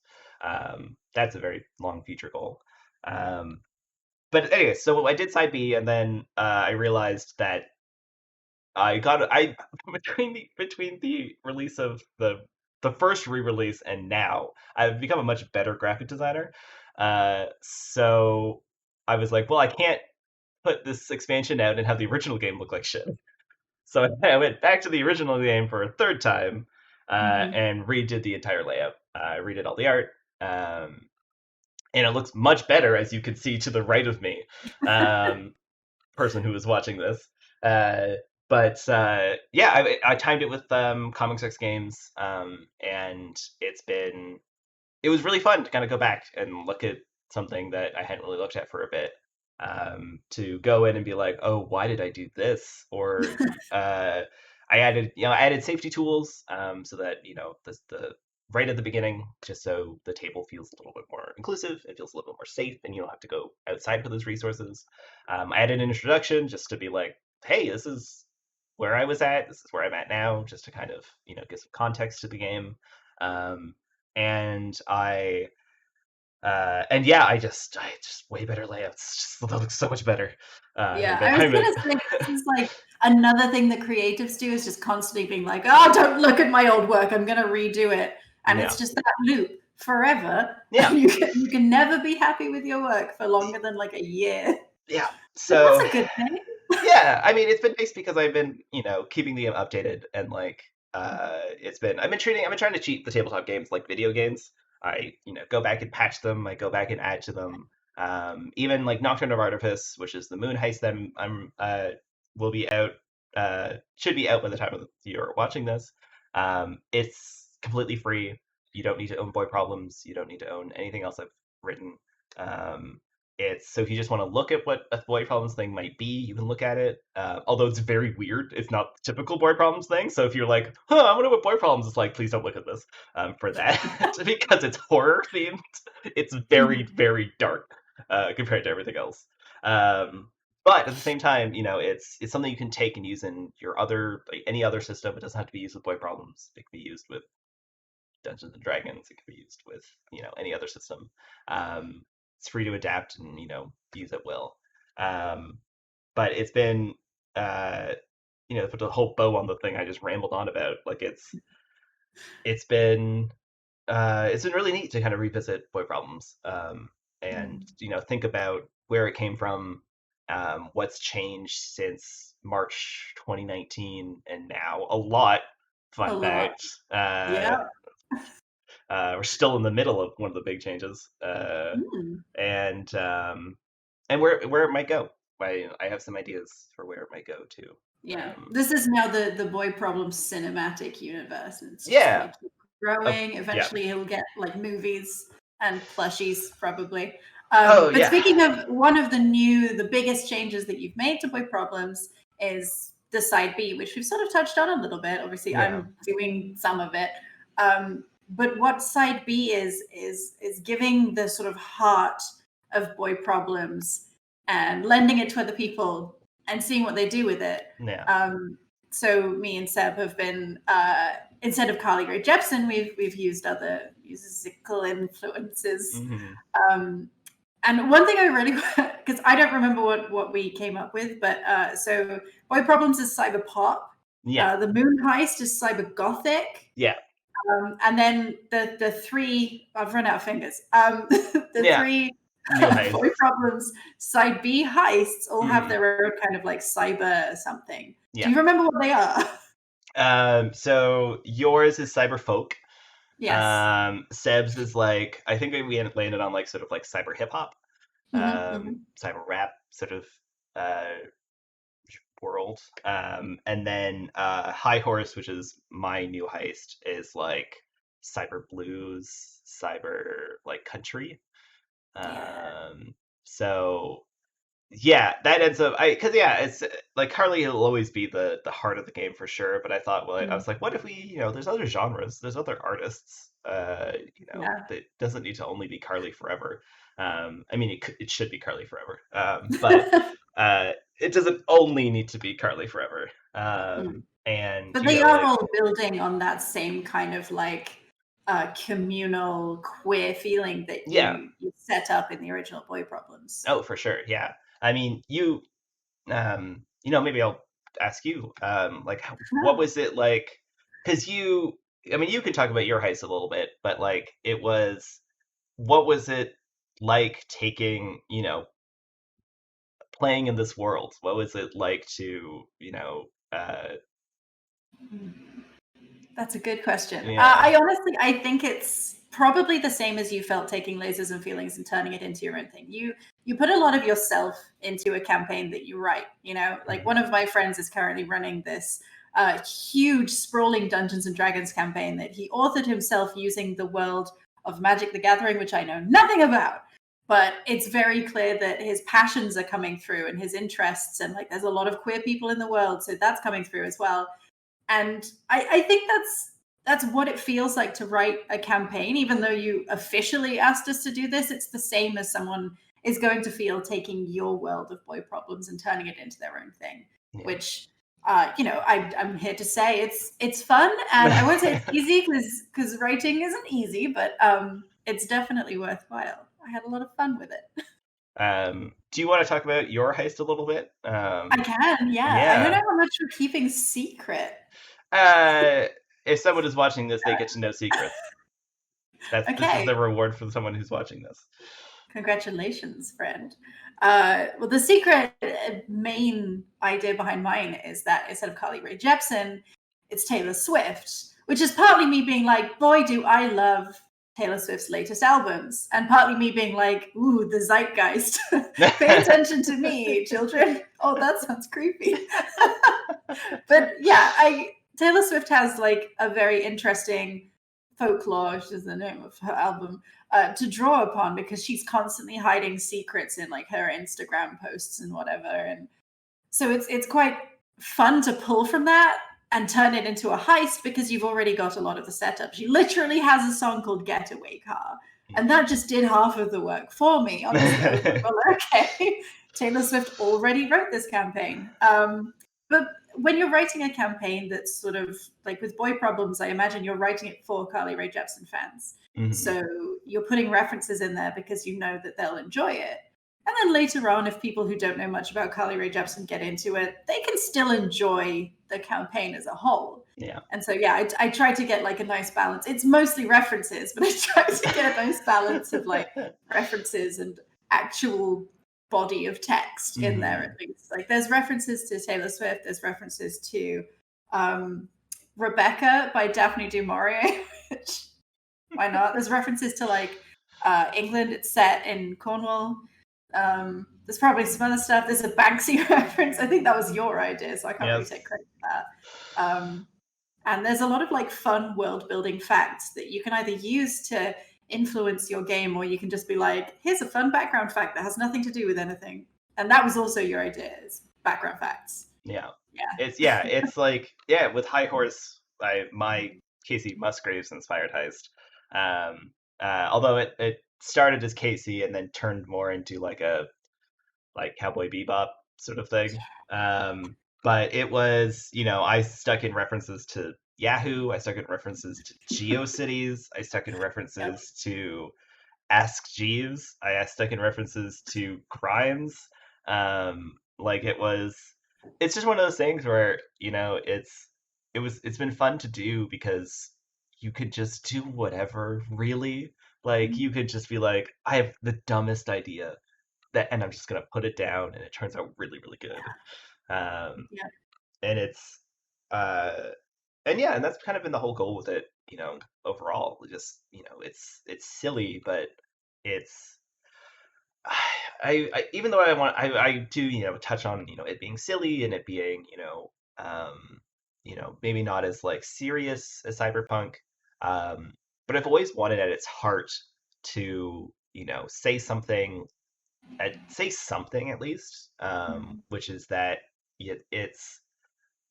Speaker 16: That's a very long future goal. But anyway, so I did Side B, and then I realized that between the release of the first re-release and now, I've become a much better graphic designer. So I was like, well, I can't put this expansion out and have the original game look like shit. So I went back to the original game for a third time and redid the entire layout. I redid all the art. And it looks much better, as you can see to the right of me, person who is watching this. But I timed it with Comic Sex Games, and it was really fun to kind of go back and look at something that I hadn't really looked at for a bit, to go in and be like, oh, why did I do this? Or I added safety tools, so that the right at the beginning, just so the table feels a little bit more inclusive, it feels a little bit more safe, and you don't have to go outside for those resources. I added an introduction just to be like, hey, this is where I was at, this is where I'm at now, just to kind of, give some context to the game. And I just way better layouts. Just it looks so much better.
Speaker 15: Yeah, I was gonna say this is like another thing that creatives do is just constantly being like, "Oh, don't look at my old work. I'm gonna redo it," and it's just that loop forever.
Speaker 16: Yeah,
Speaker 15: you can never be happy with your work for longer than like a year.
Speaker 16: Yeah, so
Speaker 15: that's a good thing.
Speaker 16: Yeah, I mean, it's been nice because I've been, keeping the game updated and like I've been trying to treat the tabletop games like video games. I, go back and patch them. I go back and add to them. Even like Nocturne of Artifice, which is the moon heist that I'm will be out, should be out by the time of you're watching this. It's completely free. You don't need to own Boy Problems. You don't need to own anything else I've written. So if you just want to look at what a Boy Problems thing might be, you can look at it. Although it's very weird. It's not the typical Boy Problems thing. So if you're like, I wonder what Boy Problems is like, please don't look at this for that. Because it's horror themed. It's very, very dark compared to everything else. But at the same time, it's something you can take and use in your any other system. It doesn't have to be used with Boy Problems. It can be used with Dungeons and Dragons. It can be used with, any other system. It's free to adapt and use at will. But it's been put a whole bow on the thing I just rambled on about. Like it's been really neat to kind of revisit Boy Problems and think about where it came from, what's changed since March 2019 and now. A lot. Fun fact.
Speaker 15: Yeah.
Speaker 16: We're still in the middle of one of the big changes, and where it might go. I have some ideas for where it might go too.
Speaker 15: Yeah, this is now the Boy Problems cinematic universe. It's just gonna keep growing. Eventually, he'll get like movies and plushies, probably. Speaking of one of the biggest changes that you've made to Boy Problems is the side B, which we've sort of touched on a little bit. Obviously, I'm doing some of it. But what side B is giving the sort of heart of Boy Problems and lending it to other people and seeing what they do with it.
Speaker 16: Yeah.
Speaker 15: So me and Seb have been instead of Carly Rae Jepsen, we've used other musical influences.
Speaker 16: Mm-hmm.
Speaker 15: And one thing I really, because I don't remember what we came up with, but so Boy Problems is cyber pop.
Speaker 16: Yeah.
Speaker 15: The Moon Heist is cyber gothic.
Speaker 16: Yeah.
Speaker 15: And then the three, I've run out of fingers. Three Boy Problems side B heists all have their own kind of like cyber something.
Speaker 16: Yeah.
Speaker 15: Do you remember what they are?
Speaker 16: So yours is cyber folk.
Speaker 15: Yes.
Speaker 16: Seb's is like, I think we landed on like sort of like cyber hip hop, cyber rap sort of world. And then High Horse, which is my new heist, is like cyber blues, cyber like country. So yeah, that ends up it's like Carly will always be the heart of the game for sure. But I thought, I was like, what if we, there's other genres, there's other artists, that doesn't need to only be Carly forever. I mean, it should be Carly forever, but it doesn't only need to be Carly forever. But
Speaker 15: they are all building on that same kind of like communal queer feeling that you set up in the original Boy Problems.
Speaker 16: Oh, for sure, yeah. I mean, maybe I'll ask you, like, what was it like? Because you can talk about your heist a little bit, but like, what was it like taking, playing in this world? What was it like to,
Speaker 15: That's a good question.
Speaker 16: Yeah.
Speaker 15: I think it's probably the same as you felt taking Lasers and Feelings and turning it into your own thing. You put a lot of yourself into a campaign that you write, like one of my friends is currently running this huge sprawling Dungeons and Dragons campaign that he authored himself using the world of Magic the Gathering, which I know nothing about. But it's very clear that his passions are coming through and his interests, and like there's a lot of queer people in the world, so that's coming through as well. And I think that's what it feels like to write a campaign. Even though you officially asked us to do this, it's the same as someone is going to feel taking your world of Boy Problems and turning it into their own thing. which I'm here to say it's fun, and I won't say it's easy because writing isn't easy, but it's definitely worthwhile. I had a lot of fun with it.
Speaker 16: Do you want to talk about your heist a little bit?
Speaker 15: I can, yeah. I don't know how much we're keeping secret.
Speaker 16: If someone is watching this, they get to know secrets. This is the reward for someone who's watching this.
Speaker 15: Congratulations, friend. Well, the secret main idea behind mine is that instead of Carly Rae Jepsen, it's Taylor Swift, which is partly me being like, boy, do I love Taylor Swift's latest albums, and partly me being like, ooh, the zeitgeist. Pay attention to me, children. Oh, that sounds creepy. But yeah, Taylor Swift has like a very interesting folklore, which is the name of her album, to draw upon, because she's constantly hiding secrets in like her Instagram posts and whatever, and so it's quite fun to pull from that and turn it into a heist, because you've already got a lot of the setup. She literally has a song called Getaway Car, and that just did half of the work for me. Honestly, well, okay, Taylor Swift already wrote this campaign. But when you're writing a campaign that's sort of like with Boy Problems, I imagine you're writing it for Carly Rae Jepsen fans. Mm-hmm. So you're putting references in there because you know that they'll enjoy it. And then later on, if people who don't know much about Carly Rae Jepsen get into it, they can still enjoy the campaign as a whole.
Speaker 16: Yeah.
Speaker 15: And so, yeah, I try to get like a nice balance. It's mostly references, but I try to get a nice balance of like references and actual body of text in there, at least. Like there's references to Taylor Swift, there's references to Rebecca by Daphne du Maurier, which why not? There's references to like England, it's set in Cornwall. There's probably some other stuff. There's a Banksy reference. I think that was your idea, so I can't really take credit for that. And there's a lot of like fun world building facts that you can either use to influence your game, or you can just be like, here's a fun background fact that has nothing to do with anything. And that was also your idea, is background facts.
Speaker 16: Yeah. It's like, with High Horse, my Casey Musgraves inspired heist. Although it started as Casey and then turned more into like a Cowboy Bebop sort of thing. But it was, I stuck in references to Yahoo, I stuck in references to GeoCities, I stuck in references to Ask Jeeves, I stuck in references to crimes. It's just one of those things where, it's been fun to do, because you could just do whatever, really. Like, you could just be like, I have the dumbest idea, and I'm just gonna put it down, and it turns out really, really good. And it's and that's kind of been the whole goal with it, overall. Just, it's silly, but it's I even though I do touch on it being silly and it being maybe not as like serious as Cyberpunk, but I've always wanted at its heart to say something at least, which is that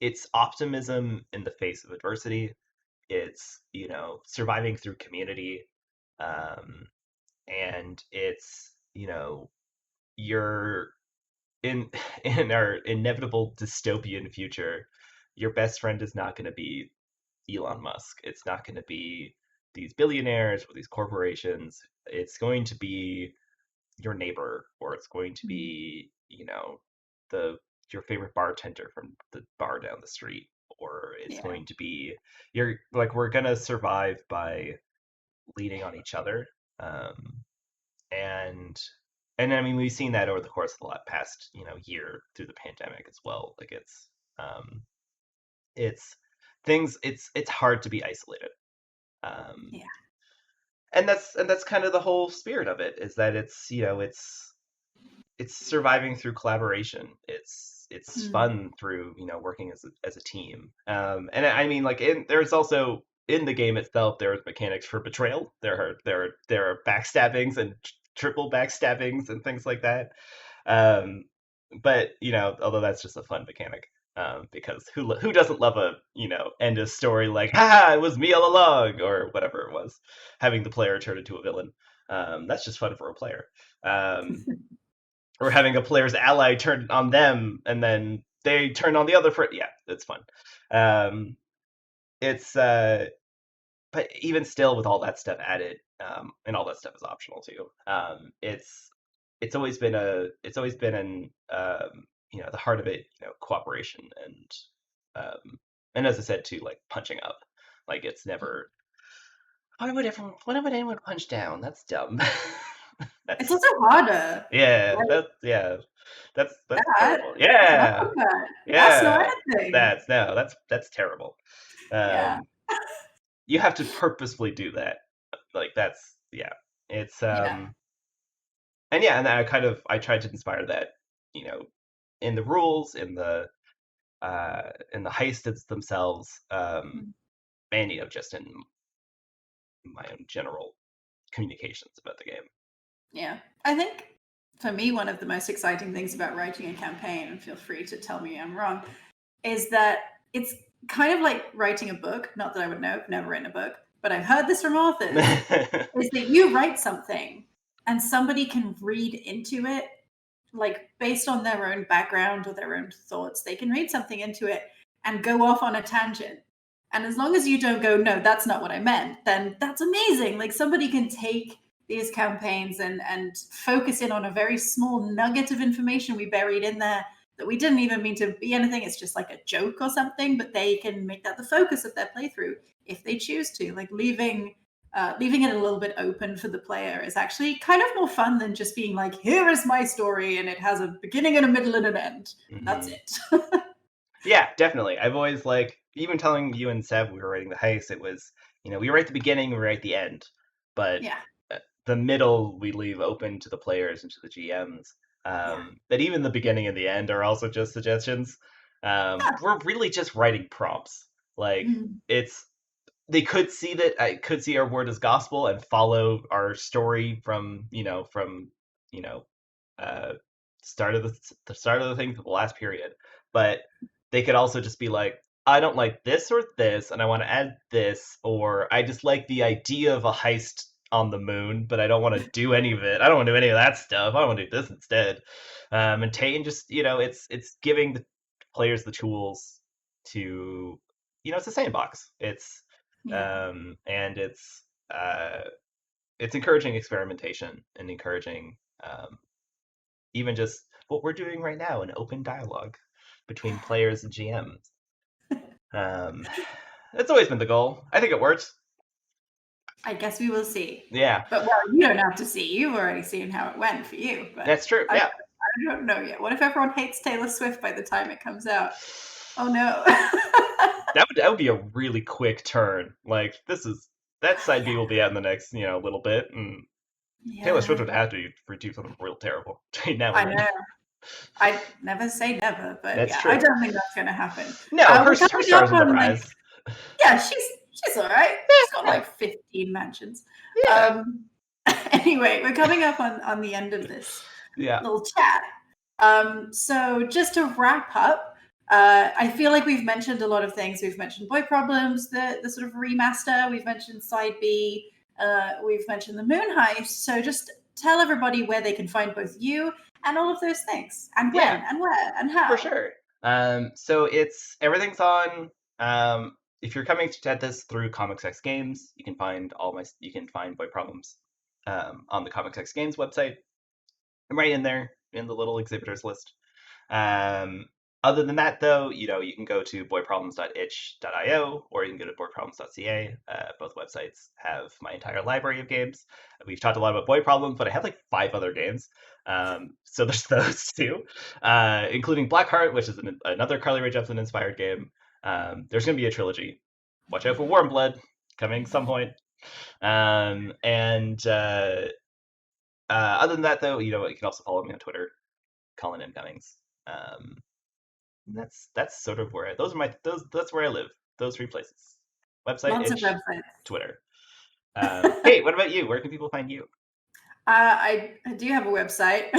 Speaker 16: it's optimism in the face of adversity. It's surviving through community, and it's you're in our inevitable dystopian future. Your best friend is not going to be Elon Musk. It's not going to be these billionaires or these corporations. It's going to be your neighbor, or it's going to be your favorite bartender from the bar down the street, or it's going to be we're gonna survive by leaning on each other, and I mean, we've seen that over the course of the past year through the pandemic as well. Like it's hard to be isolated, and that's kind of the whole spirit of it, is that it's surviving through collaboration. It's fun through working as a team, and I mean, there's also in the game itself, there's mechanics for betrayal. There are backstabbings and triple backstabbings and things like that, but although that's just a fun mechanic, because who doesn't love a end of story like, ha, it was me all along, or whatever it was, having the player turn into a villain. That's just fun for a player. Or having a player's ally turn on them, and then they turn on the other for yeah, it's fun. It's but even still, with all that stuff added, and all that stuff is optional too. It's always been an the heart of it, cooperation and as I said too, like punching up. Like it's never. Why would anyone punch down? That's dumb.
Speaker 15: It's also harder.
Speaker 16: Yeah,
Speaker 15: Like,
Speaker 16: that's
Speaker 15: that.
Speaker 16: terrible.
Speaker 15: That's
Speaker 16: Yeah,
Speaker 15: not bad.
Speaker 16: yeah.
Speaker 15: That's not anything.
Speaker 16: That's terrible.
Speaker 15: Yeah.
Speaker 16: You have to purposefully do that. Like that's it's
Speaker 15: Yeah.
Speaker 16: and I tried to inspire that, in the rules, in the heists themselves, and just in my own general communications about the game.
Speaker 15: Yeah. I think for me, one of the most exciting things about writing a campaign, and feel free to tell me I'm wrong, is that it's kind of like writing a book. Not that I would know, I've never written a book, but I've heard this from authors, is that you write something and somebody can read into it, like based on their own background or their own thoughts. They can read something into it and go off on a tangent. And as long as you don't go, no, that's not what I meant, then that's amazing. Like somebody can take these campaigns and focus in on a very small nugget of information we buried in there that we didn't even mean to be anything. It's just like a joke or something, but they can make that the focus of their playthrough if they choose to. Like leaving it a little bit open for the player is actually kind of more fun than just being like, here is my story and it has a beginning and a middle and an end. That's it.
Speaker 16: Yeah, definitely. I've always even telling you and Seb we were writing the heist, it was, we write the beginning, we write the end, but the middle we leave open to the players and to the GMs. That even the beginning and the end are also just suggestions. We're really just writing prompts. Like they could see that I could see our word as gospel and follow our story from start of the thing to the last period, but they could also just be like, I don't like this or this, and I want to add this, or I just like the idea of a heist on the moon, but I don't want to do any of it. I don't want to do any of that stuff. I want to do this instead. And just, it's giving the players the tools to, it's a sandbox. It's and it's encouraging experimentation and encouraging even just what we're doing right now, an open dialogue between players and GMs. It's always been the goal. I think it works.
Speaker 15: I guess we will see.
Speaker 16: Yeah.
Speaker 15: But you don't have to see. You've already seen how it went for you. But
Speaker 16: that's true. Yeah.
Speaker 15: I don't know yet. What if everyone hates Taylor Swift by the time it comes out? Oh no.
Speaker 16: that would be a really quick turn. Like that side B will be out in the next little bit, and Taylor Swift would have to do something real terrible between now and then.
Speaker 15: I know. I never say never, but
Speaker 16: that's true.
Speaker 15: I don't think that's going to happen.
Speaker 16: No, her star's on the rise.
Speaker 15: Yeah, she's all right. She's got like 15 mentions. Yeah. Anyway, we're coming up on the end of this little chat. So just to wrap up, I feel like we've mentioned a lot of things. We've mentioned Boy Problems, the sort of remaster. We've mentioned Side B. We've mentioned the Moon Heist. So just tell everybody where they can find both you and all of those things, and when, and where, and how.
Speaker 16: For sure. So everything's on. If you're coming at this through Comics X Games, you can find Boy Problems on the Comics X Games website. I'm right in there in the little exhibitors list. Other than that, though, you can go to boyproblems.itch.io or you can go to boyproblems.ca. Both websites have my entire library of games. We've talked a lot about Boy Problems, but I have like 5 other games. So there's those too, including Blackheart, which is another Carly Rae Jepsen inspired game. There's going to be a trilogy. Watch out for Warm Blood coming some point. Other than that, though, you can also follow me on Twitter, Colin M. Cummings. That's sort of where that's where I live. Those 3 places: website,
Speaker 15: lots of websites,
Speaker 16: Twitter. Hey, what about you? Where can people find you?
Speaker 15: I do have a website,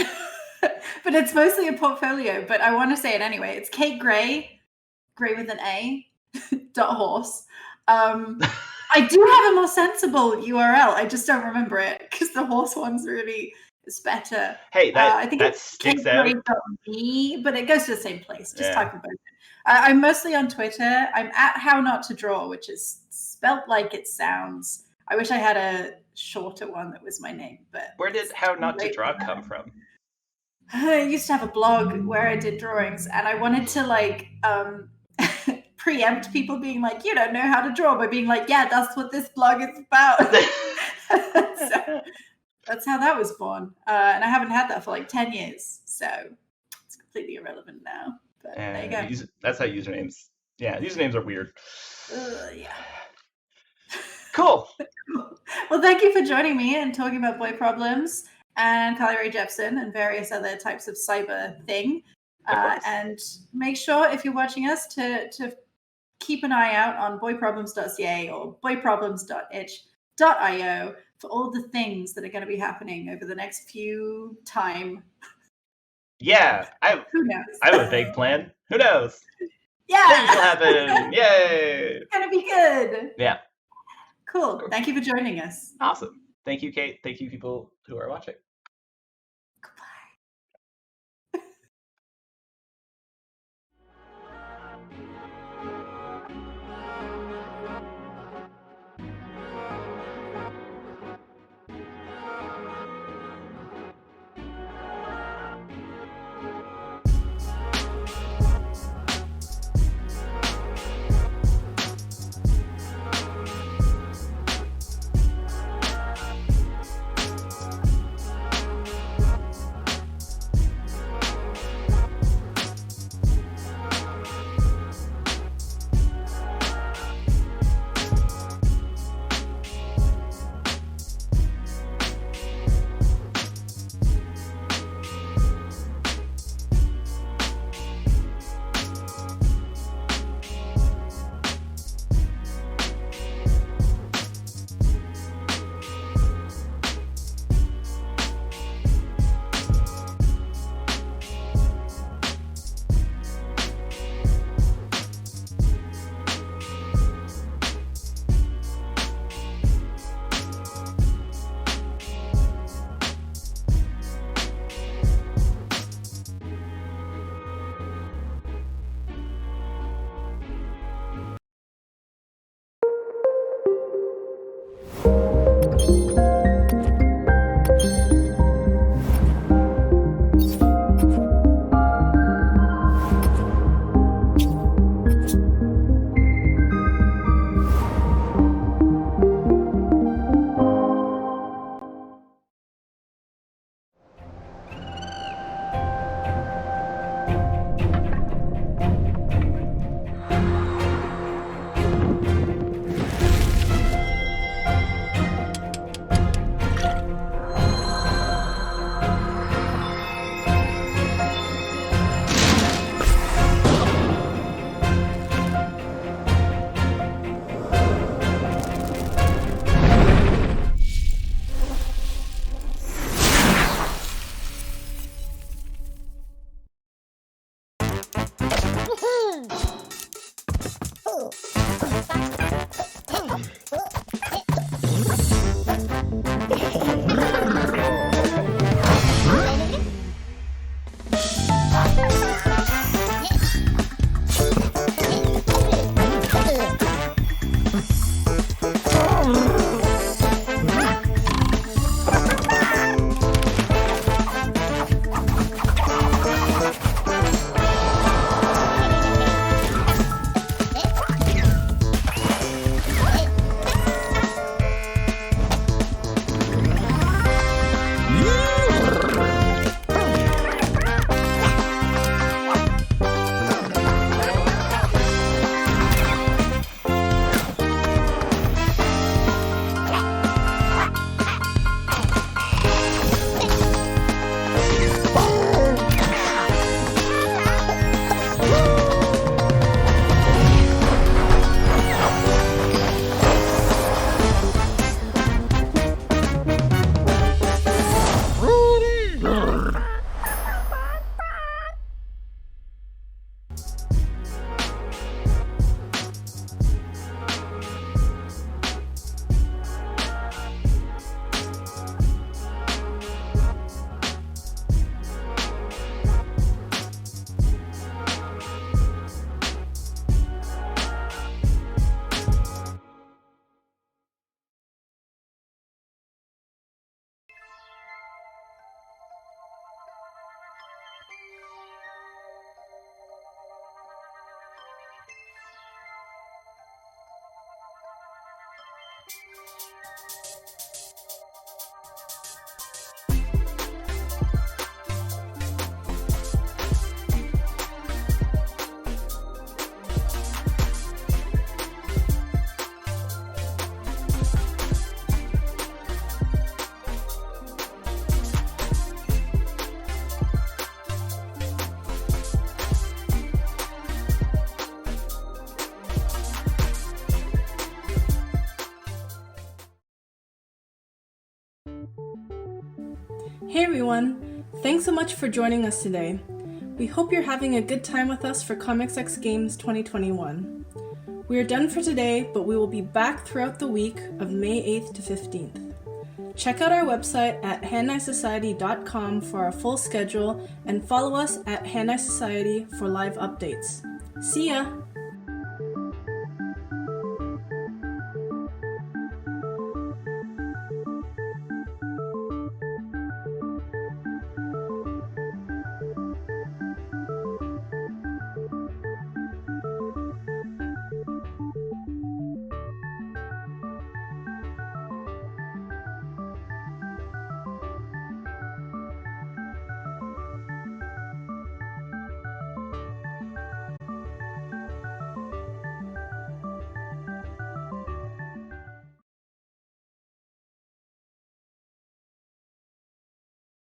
Speaker 15: but it's mostly a portfolio. But I want to say it anyway. It's Kate Gray with an A. .horse. I do have a more sensible URL. I just don't remember it because the horse one's really It's better.
Speaker 16: Hey,
Speaker 15: I think
Speaker 16: that
Speaker 15: it's
Speaker 16: sticks out.
Speaker 15: me, but it goes to the same place. Just
Speaker 16: Yeah.
Speaker 15: type in both. I'm mostly on Twitter. I'm at How Not to Draw, which is spelt like it sounds. I wish I had a shorter one that was my name, but
Speaker 16: Where did How Not to Draw come from?
Speaker 15: I used to have a blog where I did drawings, and I wanted to like preempt people being like, "You don't know how to draw," by being like, "Yeah, that's what this blog is about." So that's how that was born, and I haven't had that for like 10 years, so it's completely irrelevant now. But there you go.
Speaker 16: That's how usernames. Yeah, usernames are weird.
Speaker 15: Yeah.
Speaker 16: Cool.
Speaker 15: Well, thank you for joining me and talking about boy problems and Carly Rae Jepsen and various other types of cyber thing. And make sure, if you're watching us, to keep an eye out on boyproblems.ca or boyproblems.itch.io for all the things that are going to be happening over the next few time.
Speaker 16: Yeah,
Speaker 15: Who knows?
Speaker 16: I have a big plan. Who knows?
Speaker 15: Yeah,
Speaker 16: Things will happen. Yay!
Speaker 15: It's gonna be good.
Speaker 16: Yeah.
Speaker 15: Cool. Thank you for joining us.
Speaker 16: Awesome. Thank you, Kate. Thank you, people who are watching.
Speaker 2: Hey everyone! Thanks so much for joining us today. We hope you're having a good time with us for Comics X Games 2021. We are done for today, but we will be back throughout the week of May 8th to 15th. Check out our website at handaisociety.com for our full schedule and follow us at Handai Society for live updates. See ya!